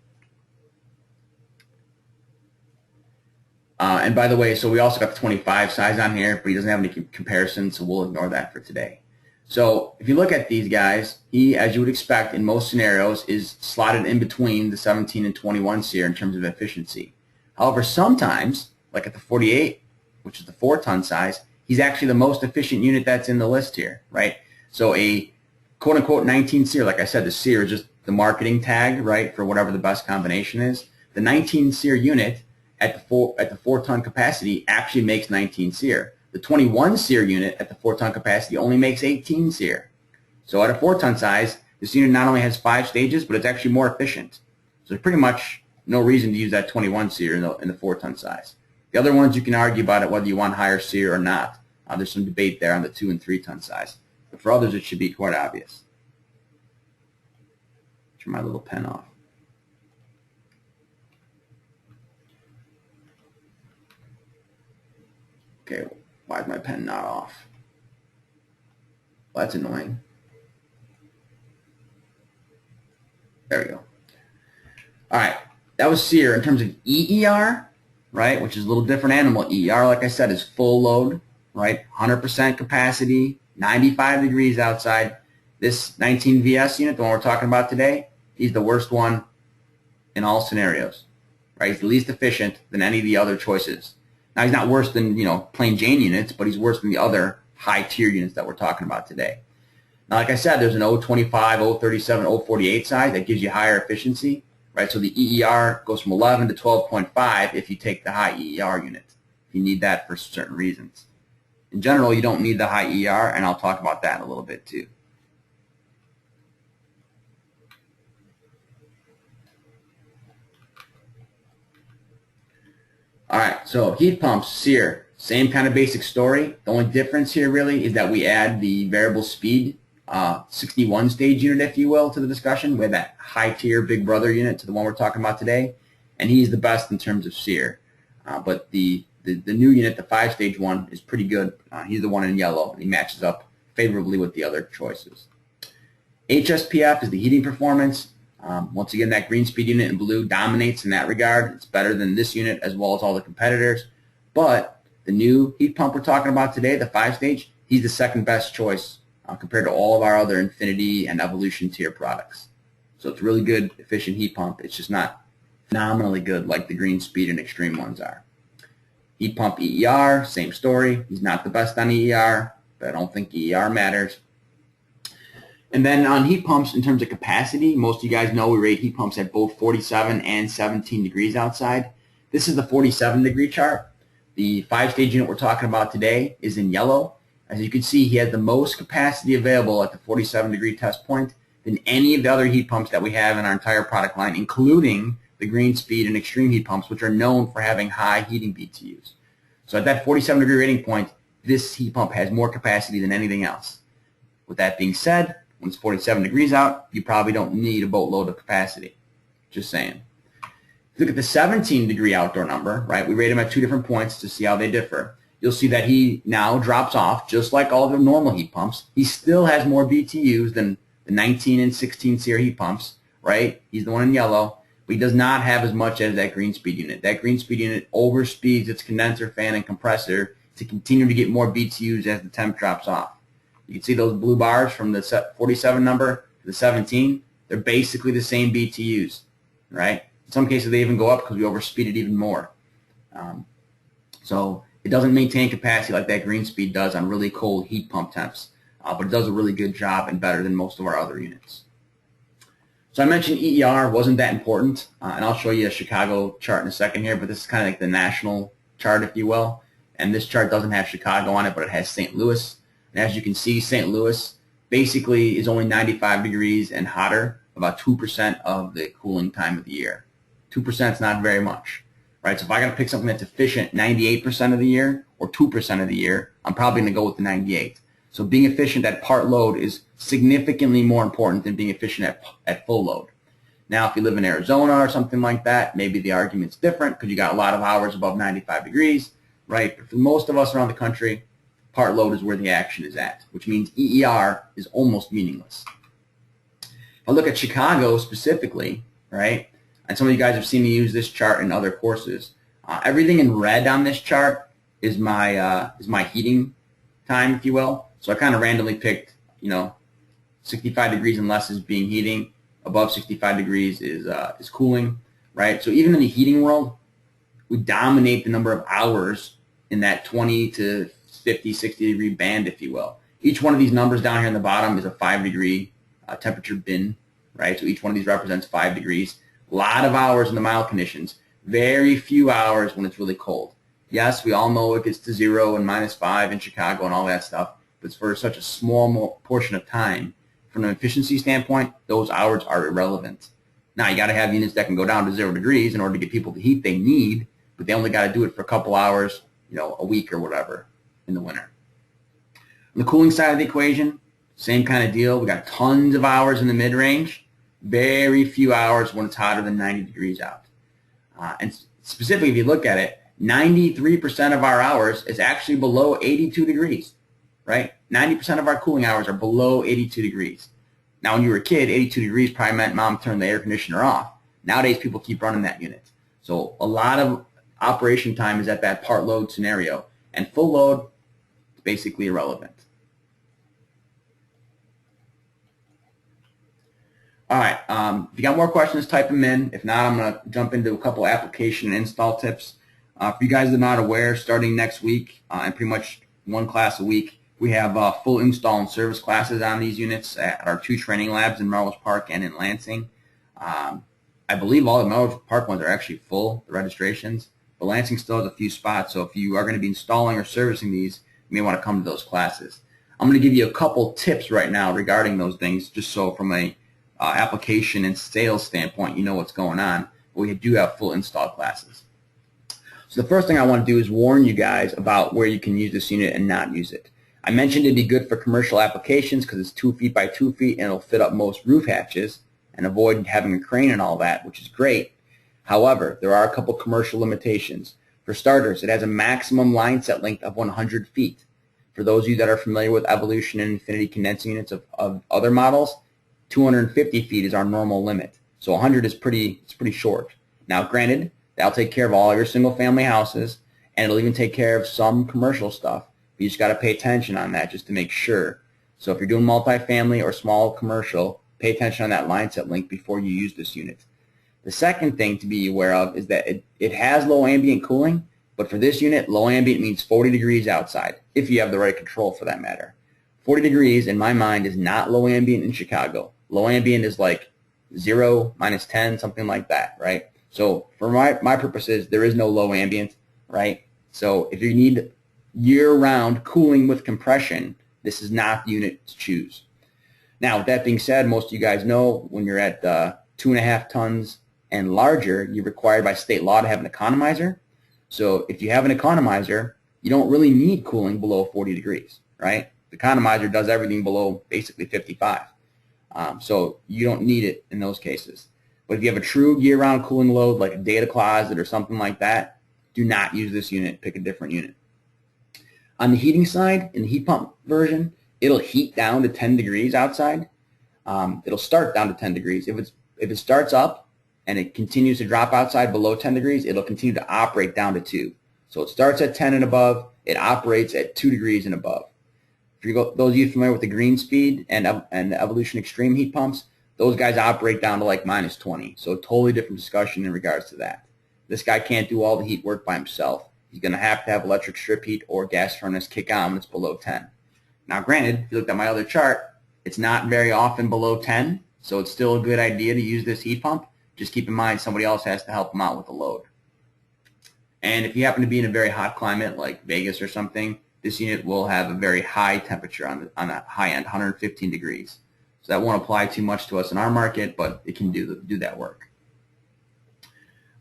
And by the way, so we also got the 25 size on here, but he doesn't have any comparison, so we'll ignore that for today. So if you look at these guys, he, as you would expect in most scenarios, is slotted in between the 17 and 21 SEER in terms of efficiency. However, sometimes, like at the 48, which is the 4-ton size, he's actually the most efficient unit that's in the list here, right? So a quote-unquote 19 SEER, like I said, the SEER is just the marketing tag, right, for whatever the best combination is. The 19 SEER unit at the 4-ton capacity actually makes 19 SEER. The 21 SEER unit at the 4-ton capacity only makes 18 SEER. So at a 4-ton size, this unit not only has 5 stages, but it's actually more efficient. So there's pretty much no reason to use that 21 SEER in the 4-ton size. The other ones you can argue about it whether you want higher SEER or not. There's some debate there on the 2- and 3-ton size. But for others, it should be quite obvious. Turn my little pen off. Okay, why is my pen not off? Well, that's annoying. There we go. All right, that was SEER. In terms of EER, right, which is a little different animal. EER, like I said, is full load, right, 100% capacity, 95 degrees outside. This 19 VS unit, the one we're talking about today, he's the worst one in all scenarios, right? He's the least efficient than any of the other choices. Now, he's not worse than, plain Jane units, but he's worse than the other high-tier units that we're talking about today. Now, like I said, there's an 025, 037, 048 size that gives you higher efficiency, right? So the EER goes from 11 to 12.5 if you take the high EER unit, if you need that for certain reasons. In general, you don't need the high EER, and I'll talk about that in a little bit too. All right, so heat pumps, SEER, same kind of basic story. The only difference here really is that we add the variable speed 61 stage unit, if you will, to the discussion. We have that high tier big brother unit to the one we're talking about today, and he's the best in terms of SEER. But the new unit, the 5-stage one, is pretty good. He's the one in yellow, and he matches up favorably with the other choices. HSPF is the heating performance. Once again, that green speed unit in blue dominates in that regard. It's better than this unit as well as all the competitors. But the new heat pump we're talking about today, the 5-stage, he's the second best choice compared to all of our other Infinity and Evolution tier products. So it's a really good, efficient heat pump. It's just not phenomenally good like the green speed and extreme ones are. Heat pump EER, same story. He's not the best on EER, but I don't think EER matters. And then on heat pumps, in terms of capacity, most of you guys know we rate heat pumps at both 47 and 17 degrees outside. This is the 47-degree chart. The 5-stage unit we're talking about today is in yellow. As you can see, he has the most capacity available at the 47-degree test point than any of the other heat pumps that we have in our entire product line, including the green speed and extreme heat pumps, which are known for having high heating BTUs. So at that 47-degree rating point, this heat pump has more capacity than anything else. With that being said, When it's 47 degrees out, you probably don't need a boatload of capacity. Just saying. If you look at the 17 degree outdoor number, right, we rate them at 2 different points to see how they differ. You'll see that he now drops off, just like all the normal heat pumps. He still has more BTUs than the 19 and 16 SEER heat pumps, right? He's the one in yellow, but he does not have as much as that green speed unit. That green speed unit overspeeds its condenser fan and compressor to continue to get more BTUs as the temp drops off. You can see those blue bars from the 47 number to the 17. They're basically the same BTUs, right? In some cases, they even go up because we overspeed it even more. So it doesn't maintain capacity like that green speed does on really cold heat pump temps, but it does a really good job and better than most of our other units. So I mentioned EER wasn't that important, and I'll show you a Chicago chart in a second here, but this is kind of like the national chart, if you will. And this chart doesn't have Chicago on it, but it has St. Louis. And as you can see, St. Louis basically is only 95 degrees and hotter about 2% of the cooling time of the year. 2% is not very much. Right, so if I got to pick something that's efficient 98% of the year or 2% of the year, I'm probably going to go with the 98. So being efficient at part load is significantly more important than being efficient at full load. Now, if you live in Arizona or something like that, maybe the argument's different because you got a lot of hours above 95 degrees, right? But for most of us around the country, part load is where the action is at, which means EER is almost meaningless. If I look at Chicago specifically, right? And some of you guys have seen me use this chart in other courses. Everything in red on this chart is my heating time, if you will. So I kind of randomly picked, 65 degrees and less is being heating. Above 65 degrees is cooling, right? So even in the heating world, we dominate the number of hours in that 20 to 50, 60 degree band, if you will. Each one of these numbers down here in the bottom is a 5 degree temperature bin, right? So each one of these represents 5 degrees. A lot of hours in the mild conditions, very few hours when it's really cold. Yes, we all know it gets to 0 and -5 in Chicago and all that stuff, but it's for such a small portion of time. From an efficiency standpoint, those hours are irrelevant. Now, you got to have units that can go down to 0 degrees in order to get people the heat they need, but they only got to do it for a couple hours, a week or whatever in the winter. On the cooling side of the equation, same kind of deal. We got tons of hours in the mid-range. Very few hours when it's hotter than 90 degrees out. And specifically, if you look at it, 93% of our hours is actually below 82 degrees, right? 90% of our cooling hours are below 82 degrees. Now, when you were a kid, 82 degrees probably meant mom turned the air conditioner off. Nowadays, people keep running that unit. So a lot of operation time is at that part load scenario. And full load is basically irrelevant. All right, if you got more questions, type them in. If not, I'm going to jump into a couple application and install tips. For you guys that are not aware, starting next week, and pretty much one class a week, we have full install and service classes on these units at our 2 training labs in Melrose Park and in Lansing. I believe all the Melrose Park ones are actually full, the registrations, but Lansing still has a few spots, so if you are going to be installing or servicing these, you may want to come to those classes. I'm going to give you a couple tips right now regarding those things, just so from a application and sales standpoint, you know what's going on. But we do have full install classes. So the first thing I want to do is warn you guys about where you can use this unit and not use it. I mentioned it'd be good for commercial applications because it's 2 feet by 2 feet and it'll fit up most roof hatches and avoid having a crane and all that, which is great. However, there are a couple commercial limitations. For starters, it has a maximum line set length of 100 feet. For those of you that are familiar with Evolution and Infinity condensing units of other models, 250 feet is our normal limit. So 100 is pretty short. Now, granted, that'll take care of all your single-family houses, and it'll even take care of some commercial stuff. But you just got to pay attention on that just to make sure. So if you're doing multifamily or small commercial, pay attention on that line set link before you use this unit. The second thing to be aware of is that it has low ambient cooling, but for this unit, low ambient means 40 degrees outside, if you have the right control for that matter. 40 degrees, in my mind, is not low ambient in Chicago. Low ambient is like 0, -10, something like that, right? So for my purposes, there is no low ambient, right? So if you need year-round cooling with compression, this is not the unit to choose. Now, with that being said, most of you guys know when you're at 2.5 tons and larger, you're required by state law to have an economizer. So if you have an economizer, you don't really need cooling below 40 degrees, right? The economizer does everything below basically 55. So you don't need it in those cases. But if you have a true year-round cooling load like a data closet or something like that, do not use this unit. Pick a different unit. On the heating side, in the heat pump version, it'll heat down to 10 degrees outside. It'll start down to 10 degrees. If it starts up and it continues to drop outside below 10 degrees, it'll continue to operate down to 2. So it starts at 10 and above. It operates at 2 degrees and above. If those of you familiar with the Green Speed and the Evolution Extreme heat pumps, those guys operate down to like minus 20. So a totally different discussion in regards to that. This guy can't do all the heat work by himself. He's going to have electric strip heat or gas furnace kick on when it's below 10. Now, granted, if you looked at my other chart, it's not very often below 10, so it's still a good idea to use this heat pump. Just keep in mind somebody else has to help them out with the load. And if you happen to be in a very hot climate like Vegas or something, this unit will have a very high temperature on the high end, 115 degrees. So that won't apply too much to us in our market, but it can do that work.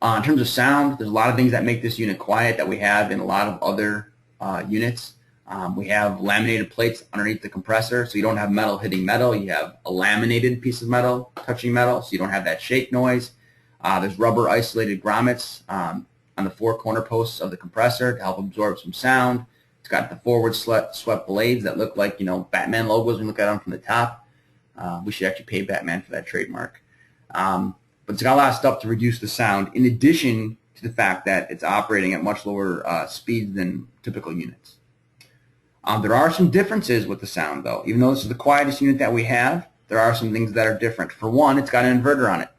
In terms of sound, there's a lot of things that make this unit quiet that we have in a lot of other units. We have laminated plates underneath the compressor, so you don't have metal hitting metal. You have a laminated piece of metal touching metal, so you don't have that shake noise. There's rubber isolated grommets on the 4 corner posts of the compressor to help absorb some sound. It's got the forward swept blades that look like, Batman logos when you look at them from the top. We should actually pay Batman for that trademark. But it's got a lot of stuff to reduce the sound, in addition to the fact that it's operating at much lower speeds than typical units. There are some differences with the sound, though. Even though this is the quietest unit that we have, there are some things that are different. For one, it's got an inverter on it.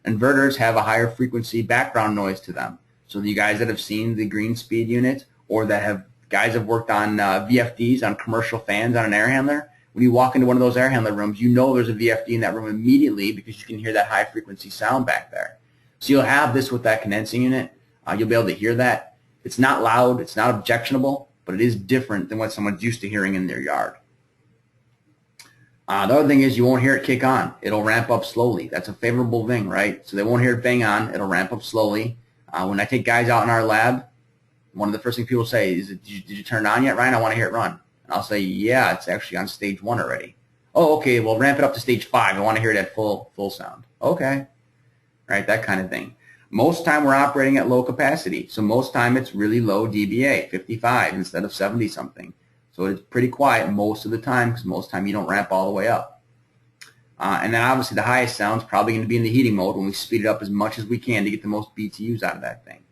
Inverters have a higher frequency background noise to them. So you guys that have seen the Green Speed unit, or that guys have worked on VFDs, on commercial fans on an air handler, when you walk into one of those air handler rooms, you know there's a VFD in that room immediately because you can hear that high frequency sound back there. So you'll have this with that condensing unit. You'll be able to hear that. It's not loud. It's not objectionable, but it is different than what someone's used to hearing in their yard. The other thing is you won't hear it kick on. It'll ramp up slowly. That's a favorable thing, right? So they won't hear it bang on. It'll ramp up slowly. When I take guys out in our lab, one of the first things people say is, did you turn it on yet, Ryan? I want to hear it run. And I'll say, yeah, it's actually on stage 1 already. Oh, okay, well, ramp it up to stage 5. I want to hear it at full sound. Okay, right, that kind of thing. Most time we're operating at low capacity, so most time it's really low dBA, 55 instead of 70-something. So it's pretty quiet most of the time because most time you don't ramp all the way up. And then obviously the highest sound is probably going to be in the heating mode when we speed it up as much as we can to get the most BTUs out of that thing.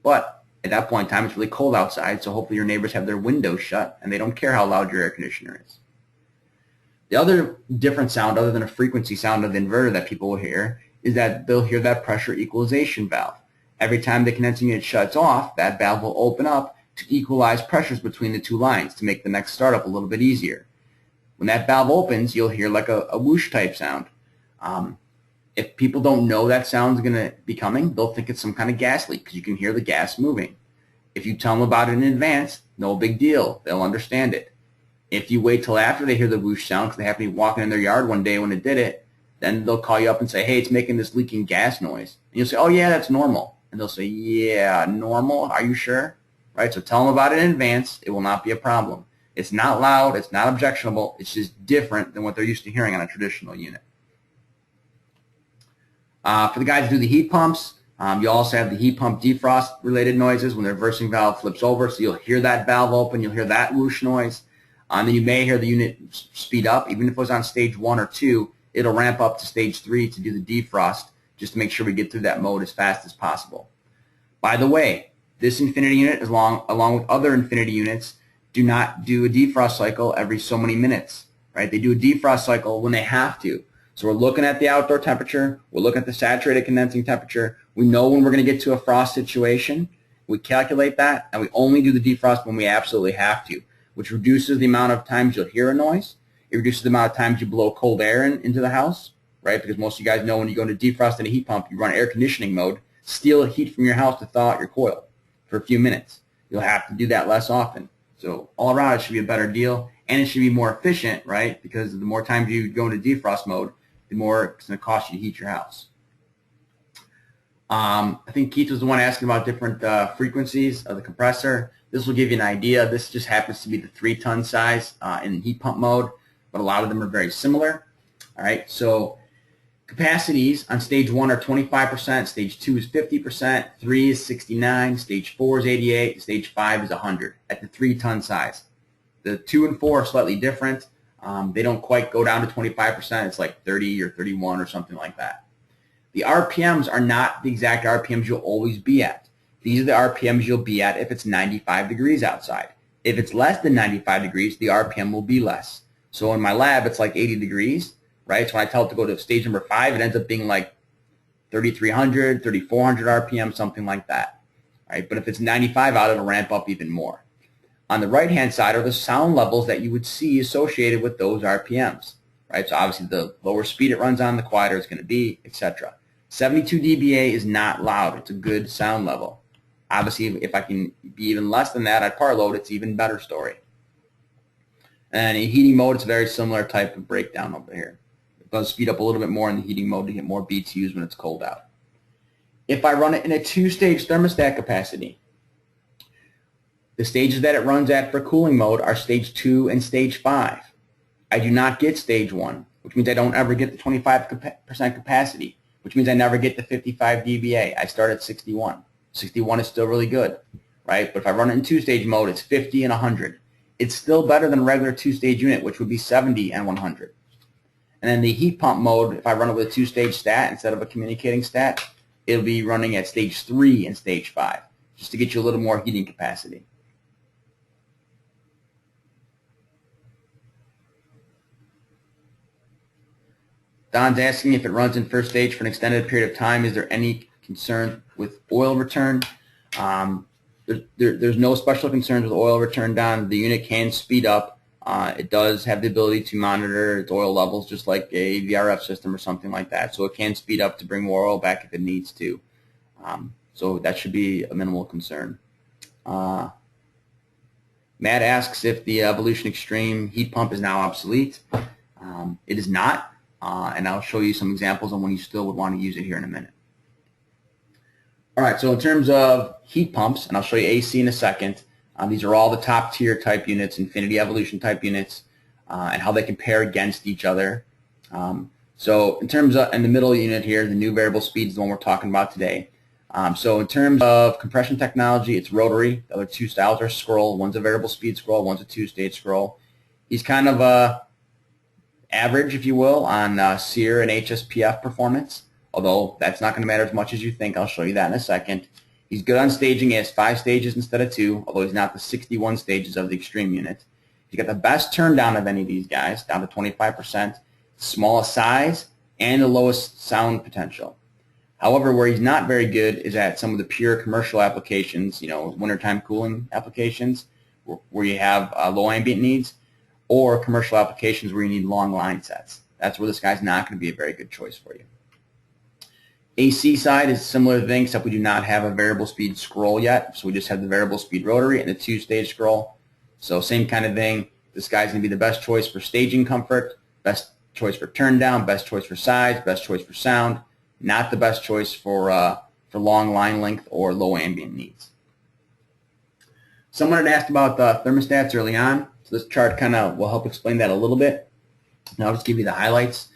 But at that point in time, it's really cold outside, so hopefully your neighbors have their windows shut and they don't care how loud your air conditioner is. The other different sound, other than a frequency sound of the inverter that people will hear, is that they'll hear that pressure equalization valve. Every time the condensing unit shuts off, that valve will open up to equalize pressures between the 2 lines to make the next startup a little bit easier. When that valve opens, you'll hear like a whoosh type sound. If people don't know that sound's going to be coming, they'll think it's some kind of gas leak because you can hear the gas moving. If you tell them about it in advance, no big deal. They'll understand it. If you wait till after they hear the whoosh sound because they happen to be walking in their yard one day when it did it, then they'll call you up and say, hey, it's making this leaking gas noise. And you'll say, oh, yeah, that's normal. And they'll say, yeah, normal? Are you sure? Right? So tell them about it in advance. It will not be a problem. It's not loud. It's not objectionable. It's just different than what they're used to hearing on a traditional unit. For the guys who do the heat pumps, you also have the heat pump defrost related noises when their reversing valve flips over. So you'll hear that valve open. You'll hear that whoosh noise. And then you may hear the unit speed up. Even if it was on stage 1 or 2, it'll ramp up to stage 3 to do the defrost just to make sure we get through that mode as fast as possible. By the way, this Infinity unit, along with other Infinity units, do not do a defrost cycle every so many minutes. Right? They do a defrost cycle when they have to. So we're looking at the outdoor temperature. We're looking at the saturated condensing temperature. We know when we're going to get to a frost situation. We calculate that, and we only do the defrost when we absolutely have to, which reduces the amount of times you'll hear a noise. It reduces the amount of times you blow cold air into the house, right? Because most of you guys know when you go into defrost in a heat pump, you run air conditioning mode, steal heat from your house to thaw out your coil for a few minutes. You'll have to do that less often. So all around, it should be a better deal, and it should be more efficient, right? Because the more times you go into defrost mode, the more it's going to cost you to heat your house. I think Keith was the one asking about different frequencies of the compressor. This will give you an idea. This just happens to be the 3-ton size in heat pump mode, but a lot of them are very similar. All right, so capacities on stage 1 are 25%, stage 2 is 50%, 3 is 69, stage 4 is 88, stage 5 is 100 at the 3-ton size. The 2 and 4 are slightly different. They don't quite go down to 25%. It's like 30 or 31 or something like that. The RPMs are not the exact RPMs you'll always be at. These are the RPMs you'll be at if it's 95 degrees outside. If it's less than 95 degrees, the RPM will be less. So in my lab, it's like 80 degrees, right? So when I tell it to go to stage number 5, it ends up being like 3,300, 3,400 RPM, something like that, right? But if it's 95 out, it'll ramp up even more. On the right-hand side are the sound levels that you would see associated with those RPMs, right? So obviously the lower speed it runs on, the quieter it's going to be, etc. 72 dBA is not loud. It's a good sound level. Obviously, if I can be even less than that at par load, it's even better story. And in heating mode, it's a very similar type of breakdown over here. It does speed up a little bit more in the heating mode to get more BTUs when it's cold out. If I run it in a 2-stage thermostat capacity, the stages that it runs at for cooling mode are stage 2 and stage 5. I do not get stage 1, which means I don't ever get the 25% capacity, which means I never get the 55 dBA. I start at 61. 61 is still really good, right? But if I run it in 2-stage mode, it's 50 and 100. It's still better than a regular 2-stage unit, which would be 70 and 100. And then the heat pump mode, if I run it with a 2-stage stat instead of a communicating stat, it'll be running at stage 3 and stage 5, just to get you a little more heating capacity. Don's asking if it runs in first stage for an extended period of time, is there any concern with oil return? There's no special concerns with oil return, Don. The unit can speed up. It does have the ability to monitor its oil levels just like a VRF system or something like that. So it can speed up to bring more oil back if it needs to. So that should be a minimal concern. Matt asks if the Evolution Extreme heat pump is now obsolete. It is not. And I'll show you some examples on when you still would want to use it here in a minute. All right, so in terms of heat pumps, and I'll show you AC in a second, these are all the top tier type units, Infinity Evolution type units, and how they compare against each other. So in terms of, in the middle unit here, the new variable speed is the one we're talking about today. So in terms of compression technology, it's rotary. The other 2 styles are scroll. One's a variable speed scroll, one's a 2-stage scroll. He's kind of average, if you will, on SEER and HSPF performance, although that's not going to matter as much as you think. I'll show you that in a second. He's good on staging. He has 5 stages instead of 2, although he's not the 61 stages of the Extreme unit. He's got the best turn down of any of these guys, down to 25%, smallest size, and the lowest sound potential. However, where he's not very good is at some of the pure commercial applications, you know, wintertime cooling applications, where you have low ambient needs, or commercial applications where you need long line sets. That's where this guy's not going to be a very good choice for you. AC side is a similar thing, except we do not have a variable speed scroll yet, so we just have the variable speed rotary and the 2-stage scroll. So same kind of thing. This guy's going to be the best choice for staging comfort, best choice for turn down, best choice for size, best choice for sound, not the best choice for long line length or low ambient needs. Someone had asked about thermostats early on. So this chart kind of will help explain that a little bit. And I'll just give you the highlights.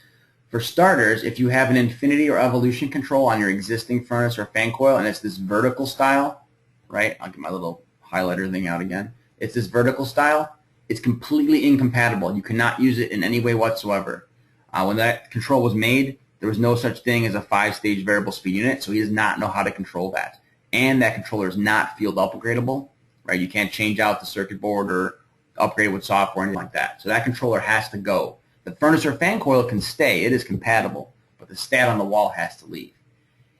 For starters, if you have an Infinity or Evolution control on your existing furnace or fan coil, and it's this vertical style, right? I'll get my little highlighter thing out again. It's this vertical style. It's completely incompatible. You cannot use it in any way whatsoever. When that control was made, there was no such thing as a 5-stage variable speed unit, so he does not know how to control that. And that controller is not field upgradable, right? You can't change out the circuit board or upgrade with software or anything like that. So that controller has to go. The furnace or fan coil can stay. It is compatible, but the stat on the wall has to leave.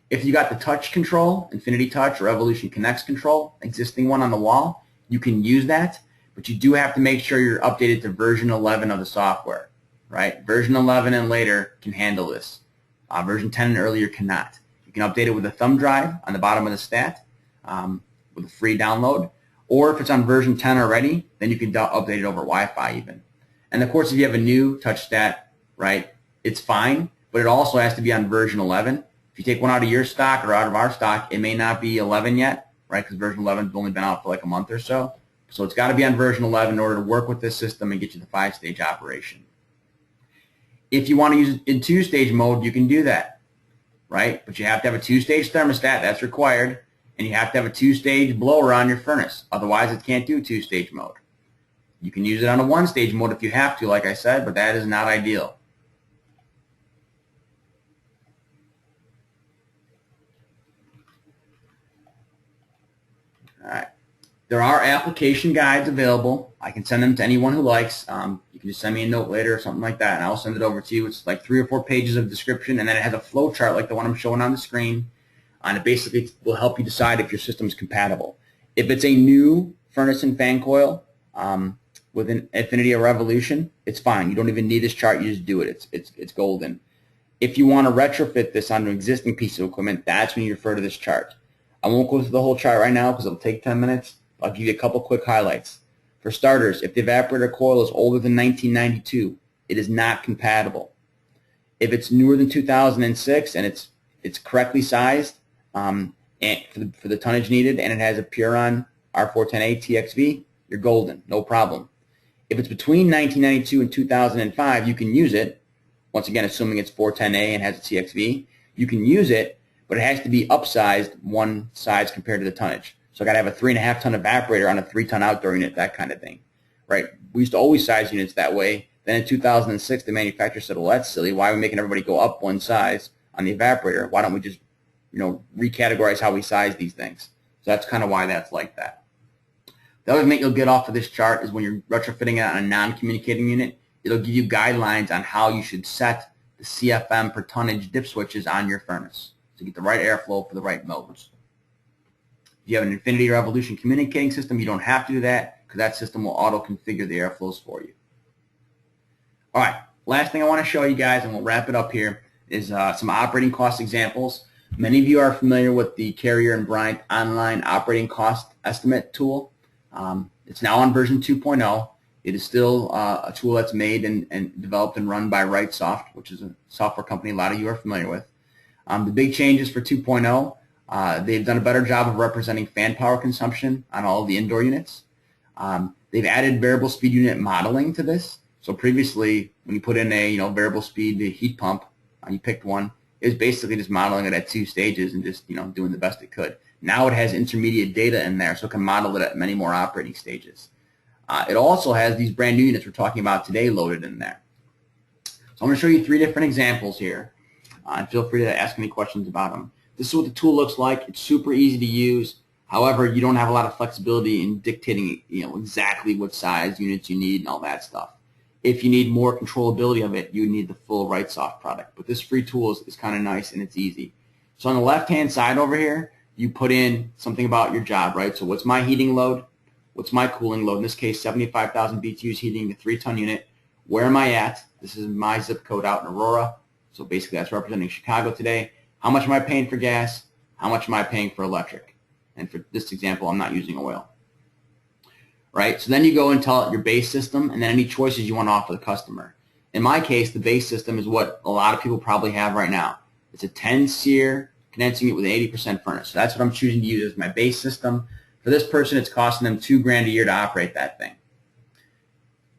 If you got the touch control, Infinity Touch or Evolution Connects control, existing one on the wall, you can use that, but you do have to make sure you're updated to version 11 of the software, right? Version 11 and later can handle this. Version 10 and earlier cannot. You can update it with a thumb drive on the bottom of the stat with a free download. Or if it's on version 10 already, then you can update it over Wi-Fi even. And of course, if you have a new touch stat, right, it's fine, but it also has to be on version 11. If you take one out of your stock or out of our stock, it may not be 11 yet, right, because version 11 has only been out for like a month or so. So it's got to be on version 11 in order to work with this system and get you the 5-stage operation. If you want to use it in two-stage mode, you can do that, right? But you have to have a two-stage thermostat. That's required. And you have to have a two-stage blower on your furnace. Otherwise, it can't do two-stage mode. You can use it on a one-stage mode if you have to, like I said, but that is not ideal. All right. There are application guides available. I can send them to anyone who likes. You can just send me a note later or something like that, and I'll send it over to you. It's like 3 or 4 pages of description, and then it has a flow chart like the one I'm showing on the screen. And it basically will help you decide if your system is compatible. If it's a new furnace and fan coil with an Infinity or Revolution, it's fine. You don't even need this chart. You just do it. It's golden. If you want to retrofit this on an existing piece of equipment, that's when you refer to this chart. I won't go through the whole chart right now because it'll take 10 minutes. I'll give you a couple quick highlights. For starters, if the evaporator coil is older than 1992, it is not compatible. If it's newer than 2006 and it's correctly sized and for the tonnage needed and it has a Puron R410A TXV, you're golden, no problem. If it's between 1992 and 2005, you can use it. Once again, assuming it's 410A and has a TXV, you can use it, but it has to be upsized one size compared to the tonnage. So I got to have a 3.5 ton evaporator on a 3 ton outdoor unit, that kind of thing, right? We used to always size units that way. Then in 2006, the manufacturer said, well, that's silly. Why are we making everybody go up one size on the evaporator? Why don't we just, recategorize how we size these things? So that's kind of why that's like that. The other thing you'll get off of this chart is when you're retrofitting it on a non-communicating unit, it'll give you guidelines on how you should set the CFM per tonnage dip switches on your furnace to get the right airflow for the right modes. If you have an Infinity or Evolution communicating system, you don't have to do that because that system will auto-configure the airflows for you. All right, last thing I want to show you guys, and we'll wrap it up here, is some operating cost examples. Many of you are familiar with the Carrier and Bryant online operating cost estimate tool. It's now on version 2.0. It is still a tool that's made and developed and run by RightSoft, which is a software company a lot of you are familiar with. The big changes for 2.0, they've done a better job of representing fan power consumption on all of the indoor units. They've added variable speed unit modeling to this. So previously, when you put in a variable speed heat pump, you picked one, it was basically just modeling it at 2 stages and just doing the best it could. Now it has intermediate data in there, so it can model it at many more operating stages. It also has these brand new units we're talking about today loaded in there. So I'm going to show you 3 different examples here. And feel free to ask any questions about them. This is what the tool looks like. It's super easy to use. However, you don't have a lot of flexibility in dictating exactly what size units you need and all that stuff. If you need more controllability of it, you need the full RightSoft product. But this free tool is kind of nice and it's easy. So on the left-hand side over here, you put in something about your job, right? So what's my heating load? What's my cooling load? In this case, 75,000 BTUs heating a 3-ton unit. Where am I at? This is my zip code out in Aurora. So basically that's representing Chicago today. How much am I paying for gas? How much am I paying for electric? And for this example, I'm not using oil. Right? So then you go and tell it your base system and then any choices you want to offer the customer. In my case, the base system is what a lot of people probably have right now. It's a 10 SEER condensing it with an 80% furnace. So that's what I'm choosing to use as my base system. For this person, it's costing them $2,000 a year to operate that thing.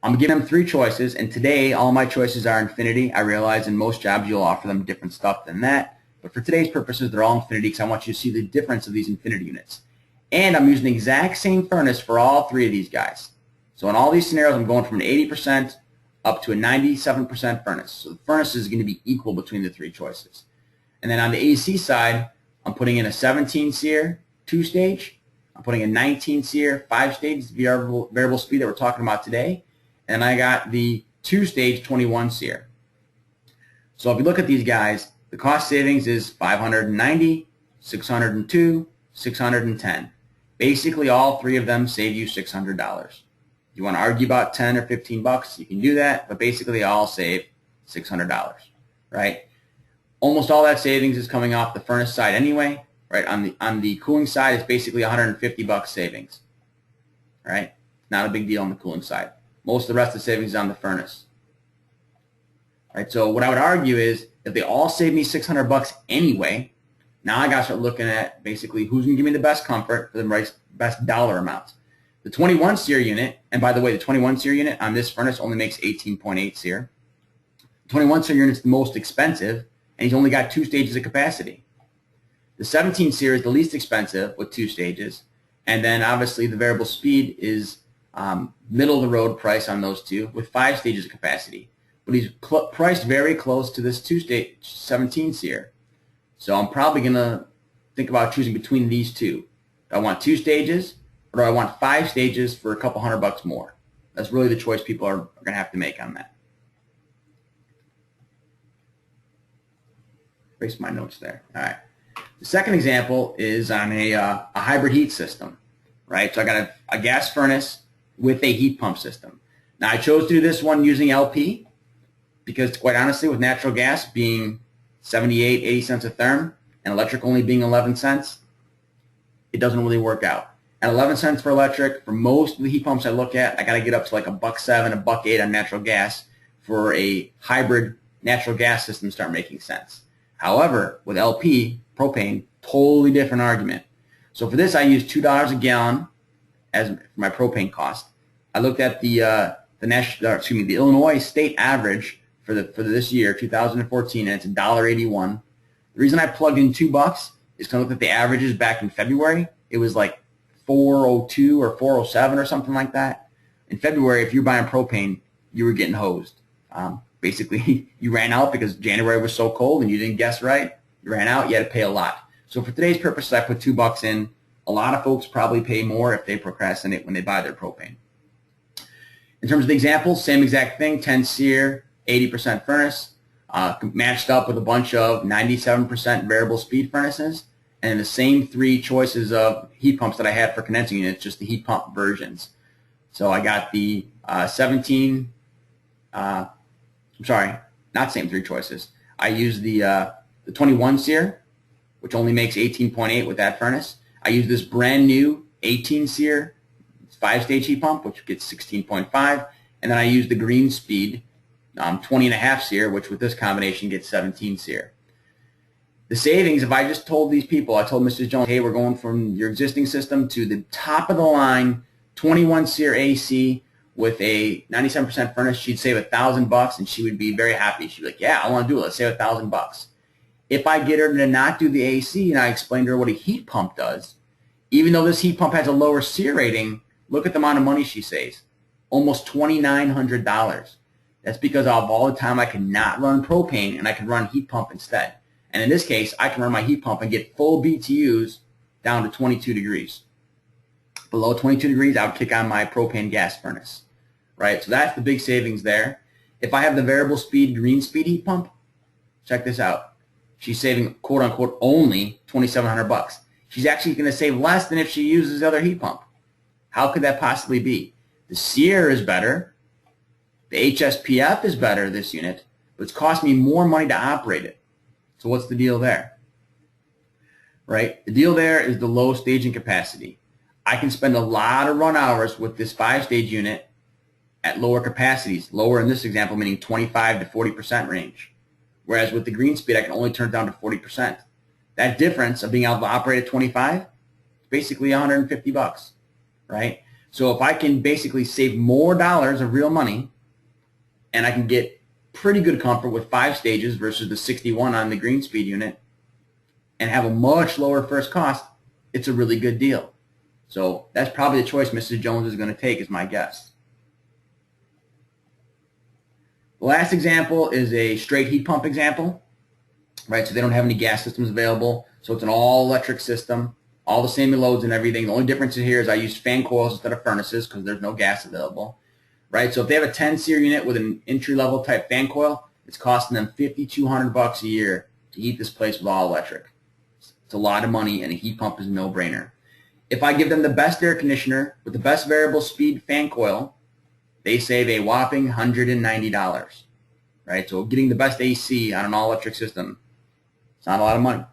I'm giving them 3 choices, and today all my choices are Infinity. I realize in most jobs you'll offer them different stuff than that, but for today's purposes, they're all Infinity because I want you to see the difference of these Infinity units. And I'm using the exact same furnace for all 3 of these guys. So in all these scenarios, I'm going from an 80% up to a 97% furnace. So the furnace is going to be equal between the 3 choices. And then on the AC side, I'm putting in a 17 SEER 2-stage. I'm putting a 19 SEER 5-stage variable speed that we're talking about today. And I got the 2-stage 21 SEER. So if you look at these guys, the cost savings is $590, $602, $610. Basically, all 3 of them save you $600. You want to argue about 10 or 15 bucks, you can do that, but basically they all save $600, right? Almost all that savings is coming off the furnace side anyway, right? On the cooling side, it's basically 150 bucks savings, right? Not a big deal on the cooling side. Most of the rest of the savings is on the furnace. Right, so what I would argue is if they all save me 600 bucks anyway, now I got to start looking at basically who's going to give me the best comfort for the best dollar amount. The 21 SEER unit, and by the way, the 21 SEER unit on this furnace only makes 18.8 SEER. 21 SEER unit's the most expensive, and he's only got 2 stages of capacity. The 17 SEER is the least expensive with 2 stages, and then obviously the variable speed is middle of the road price on those two with 5 stages of capacity. But he's priced very close to this 2-stage 17 SEER. So I'm probably going to think about choosing between these two. Do I want 2 stages, or do I want 5 stages for a couple $100 more? That's really the choice people are going to have to make on that. Erase my notes there. All right. The second example is on a hybrid heat system, right? So I got a gas furnace with a heat pump system. Now I chose to do this one using LP because, quite honestly, with natural gas being 78, 80 cents a therm and electric only being 11 cents, it doesn't really work out. At 11 cents for electric, for most of the heat pumps I look at, I got to get up to like $1.07, $1.08 on natural gas for a hybrid natural gas system to start making sense. However, with LP, propane, totally different argument. So for this, I use $2 a gallon as for my propane cost. I looked at the Illinois state average for this year, 2014, and it's $1.81. The reason I plugged in $2 is because I looked at the averages back in February. It was like 402 or 407 or something like that. In February, if you're buying propane, you were getting hosed. Basically, you ran out because January was so cold and you didn't guess right. You ran out, you had to pay a lot. So for today's purposes, I put $2 in. A lot of folks probably pay more if they procrastinate when they buy their propane. In terms of the examples, same exact thing, 10 SEER, 80% furnace, matched up with a bunch of 97% variable speed furnaces, and the same 3 choices of heat pumps that I had for condensing units, just the heat pump versions. So I got the 17, I'm sorry, not same 3 choices. I used the 21 SEER, which only makes 18.8 with that furnace. I used this brand new 18 SEER 5-stage heat pump, which gets 16.5, and then I used the green speed 20.5 SEER, which with this combination gets 17 SEER. The savings, if I just told these people, I told Mrs. Jones, hey, we're going from your existing system to the top of the line 21 SEER AC with a 97% furnace, she'd save $1,000 and she would be very happy. She'd be like, yeah, I want to do it. Let's save $1,000. If I get her to not do the AC and I explain to her what a heat pump does, even though this heat pump has a lower SEER rating, look at the amount of money she saves. Almost $2,900. That's because of all the time I cannot run propane and I can run heat pump instead. And in this case, I can run my heat pump and get full BTUs down to 22 degrees. Below 22 degrees, I would kick on my propane gas furnace. Right? So that's the big savings there. If I have the variable speed green speed heat pump, check this out. She's saving, quote unquote, only $2,700. She's actually going to save less than if she uses the other heat pump. How could that possibly be? The SEER is better. The HSPF is better, this unit, but it's cost me more money to operate it. So what's the deal there? Right? The deal there is the low staging capacity. I can spend a lot of run hours with this 5-stage unit at lower capacities, lower in this example, meaning 25 to 40% range. Whereas with the green speed, I can only turn it down to 40%. That difference of being able to operate at 25 is basically $150, right? So if I can basically save more dollars of real money and I can get pretty good comfort with 5 stages versus the 61 on the green speed unit and have a much lower first cost, it's a really good deal. So that's probably the choice Mrs. Jones is going to take, is my guess. The last example is a straight heat pump example, right? So they don't have any gas systems available. So it's an all-electric system, all the same loads and everything. The only difference here is I used fan coils instead of furnaces because there's no gas available, right? So if they have a 10 SEER unit with an entry-level type fan coil, it's costing them $5,200 a year to heat this place with all electric. It's a lot of money, and a heat pump is a no-brainer. If I give them the best air conditioner with the best variable speed fan coil, they save a whopping $190, right? So getting the best AC on an all-electric system, it's not a lot of money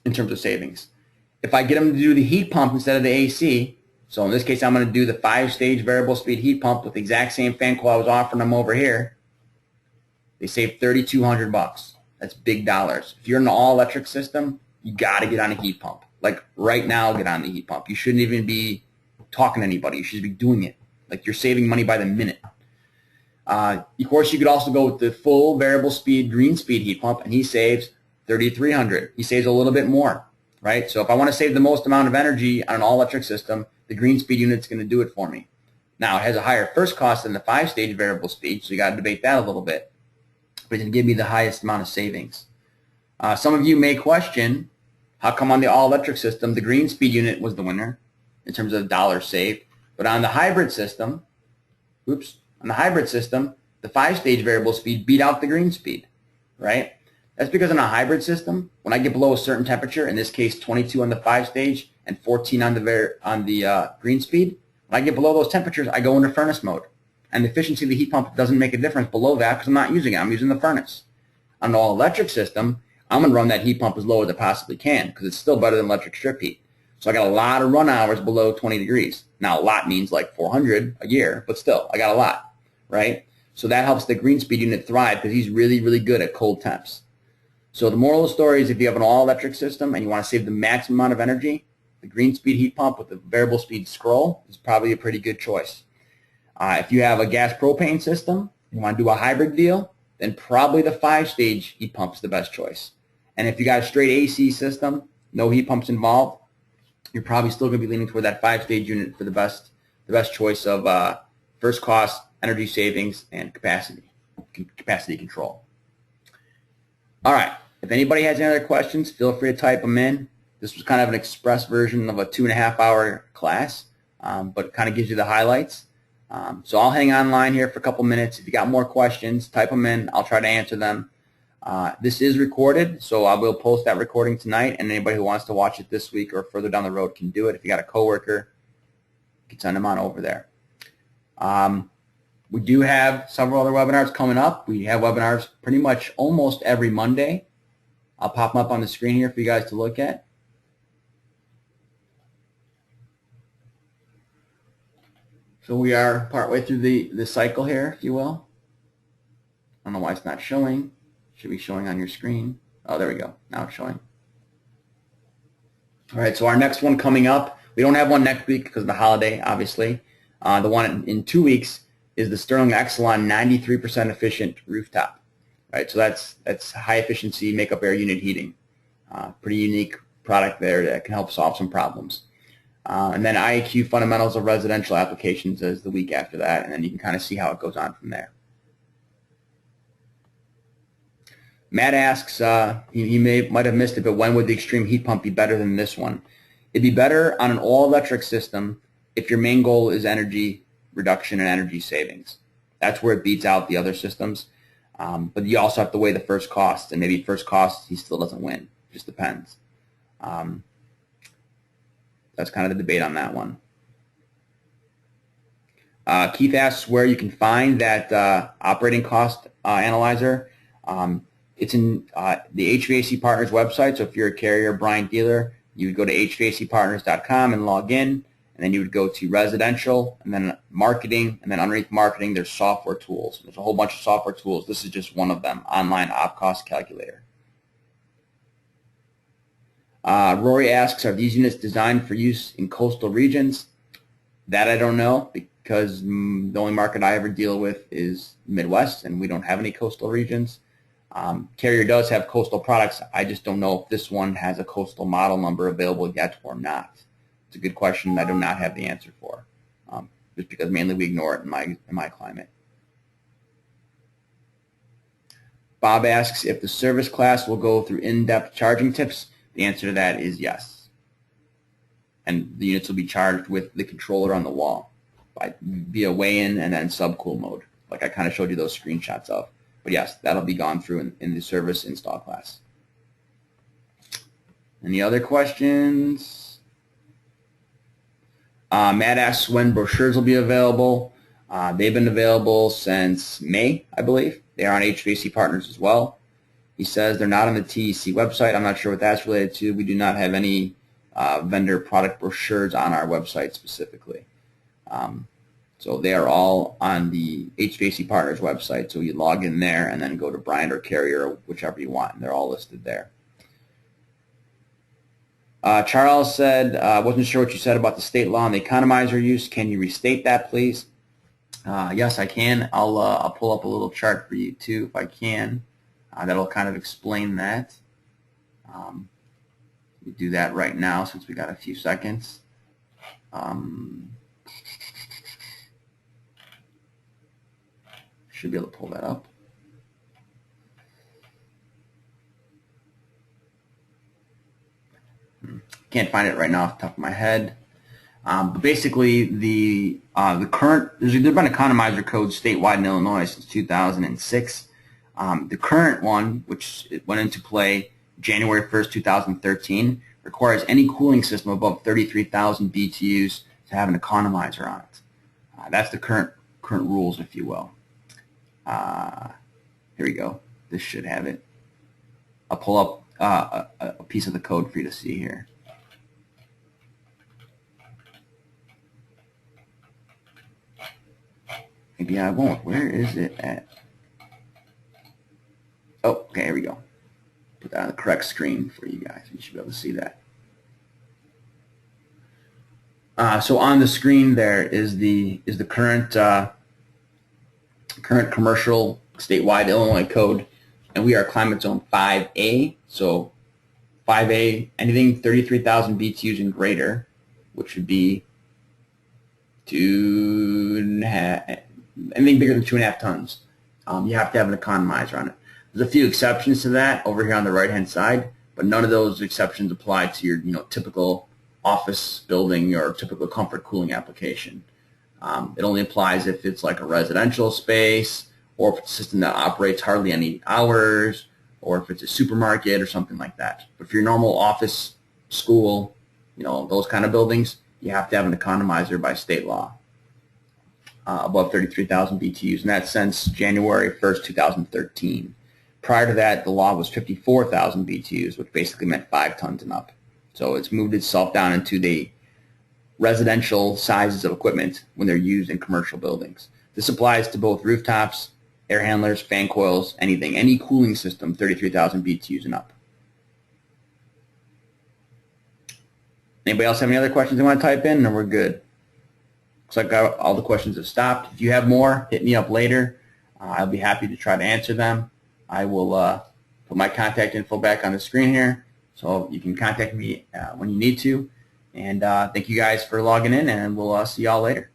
in terms of savings. If I get them to do the heat pump instead of the AC, so in this case I'm going to do the 5-stage variable speed heat pump with the exact same fan coil I was offering them over here, they save $3,200. That's big dollars. If you're in an all-electric system, you got to get on a heat pump. Like right now, get on the heat pump. You shouldn't even be talking to anybody. You should be doing it. Like you're saving money by the minute. Of course, you could also go with the full variable speed green speed heat pump, and he saves 3,300. He saves a little bit more, right? So if I want to save the most amount of energy on an all-electric system, the green speed unit's going to do it for me. Now, it has a higher first cost than the 5-stage variable speed, so you got to debate that a little bit. But it's going to give me the highest amount of savings. Some of you may question, how come on the all-electric system, the green speed unit was the winner in terms of dollars saved, but on the hybrid system, on the hybrid system, the 5-stage variable speed beat out the green speed, right? That's because in a hybrid system, when I get below a certain temperature, in this case 22 on the 5-stage and 14 on the green speed, when I get below those temperatures, I go into furnace mode. And the efficiency of the heat pump doesn't make a difference below that because I'm not using it. I'm using the furnace. On an all-electric system, I'm going to run that heat pump as low as I possibly can because it's still better than electric strip heat. So I got a lot of run hours below 20 degrees. Now, a lot means like 400 a year, but still, I got a lot, right? So that helps the green speed unit thrive because he's really, really good at cold temps. So the moral of the story is if you have an all-electric system and you want to save the maximum amount of energy, the green speed heat pump with the variable speed scroll is probably a pretty good choice. If you have a gas propane system, you want to do a hybrid deal, then probably the 5-stage heat pump is the best choice. And if you got a straight AC system, no heat pumps involved, you're probably still going to be leaning toward that 5-stage unit for the best choice of first cost, energy savings, and capacity control. All right. If anybody has any other questions, feel free to type them in. This was kind of an express version of a 2.5-hour class, but kind of gives you the highlights. So I'll hang online here for a couple minutes. If you got more questions, type them in. I'll try to answer them. This is recorded, so I will post that recording tonight, and anybody who wants to watch it this week or further down the road can do it. If you got a coworker, you can send them on over there. We do have several other webinars coming up. We have webinars pretty much almost every Monday. I'll pop them up on the screen here for you guys to look at. So we are partway through the cycle here, if you will. I don't know why it's not showing. Should be showing on your screen. Oh, there we go. Now it's showing. All right, so our next one coming up, we don't have one next week because of the holiday, obviously. The one in 2 weeks is the Sterling Exelon 93% efficient rooftop. Right, so that's high efficiency makeup air unit heating. Pretty unique product there that can help solve some problems. And then IAQ Fundamentals of Residential Applications is the week after that, and then you can kind of see how it goes on from there. Matt asks, he might have missed it, but when would the extreme heat pump be better than this one? It'd be better on an all-electric system if your main goal is energy reduction and energy savings. That's where it beats out the other systems. But you also have to weigh the first cost, and maybe first cost he still doesn't win. It just depends. That's kind of the debate on that one. Keith asks where you can find that operating cost analyzer. It's in the HVAC Partners website. So if you're a carrier, Bryant dealer, you would go to hvacpartners.com and log in, and then you would go to residential, and then marketing, and then underneath marketing, there's software tools. There's a whole bunch of software tools. This is just one of them, online op cost calculator. Rory asks, are these units designed for use in coastal regions? That I don't know, because the only market I ever deal with is Midwest, and we don't have any coastal regions. Carrier does have coastal products. I just don't know if this one has a coastal model number available yet or not. It's a good question I do not have the answer for, just because mainly we ignore it in my climate. Bob asks if the service class will go through in-depth charging tips. The answer to that is yes. And the units will be charged with the controller on the wall via weigh-in and then subcool mode, like I kind of showed you those screenshots of. But yes, that'll be gone through in the service install class. Any other questions? Matt asks when brochures will be available. They've been available since May, I believe. They are on HVAC Partners as well. He says they're not on the TEC website. I'm not sure what that's related to. We do not have any vendor product brochures on our website specifically. So they are all on the HVAC Partners website. So you log in there and then go to Bryant or Carrier, or whichever you want, and they're all listed there. Charles said, wasn't sure what you said about the state law on the economizer use. Can you restate that, please? Yes, I can. I'll pull up a little chart for you too if I can. That'll kind of explain that. We do that right now since we got a few seconds. Should be able to pull that up. Can't find it right now off the top of my head. But basically, the current there's been economizer codes statewide in Illinois since 2006. The current one, which went into play January 1st, 2013, requires any cooling system above 33,000 BTUs to have an economizer on it. That's the current rules, if you will. Here we go. This should have it. I'll pull up a piece of the code for you to see here. Maybe I won't. Where is it at? Oh, okay, here we go. Put that on the correct screen for you guys. You should be able to see that. So on the screen there is the current commercial statewide Illinois code, and we are climate zone 5A. So 5A, anything 33,000 BTUs and greater, which would be anything bigger than 2.5 tons. You have to have an economizer on it. There's a few exceptions to that over here on the right-hand side, but none of those exceptions apply to your typical office building or typical comfort cooling application. It only applies if it's like a residential space, or if it's a system that operates hardly any hours, or if it's a supermarket or something like that. But for your normal office, school, those kind of buildings, you have to have an economizer by state law above 33,000 BTUs, and that's since January 1st, 2013. Prior to that, the law was 54,000 BTUs, which basically meant 5 tons and up. So it's moved itself down into the residential sizes of equipment when they're used in commercial buildings. This applies to both rooftops, air handlers, fan coils, anything, any cooling system 33,000 BTUs and up. Anybody else have any other questions they want to type in, or we're good? Looks like all the questions have stopped. If you have more, hit me up later. I'll be happy to try to answer them. I will put my contact info back on the screen here, so you can contact me when you need to. And thank you guys for logging in, and we'll see y'all later.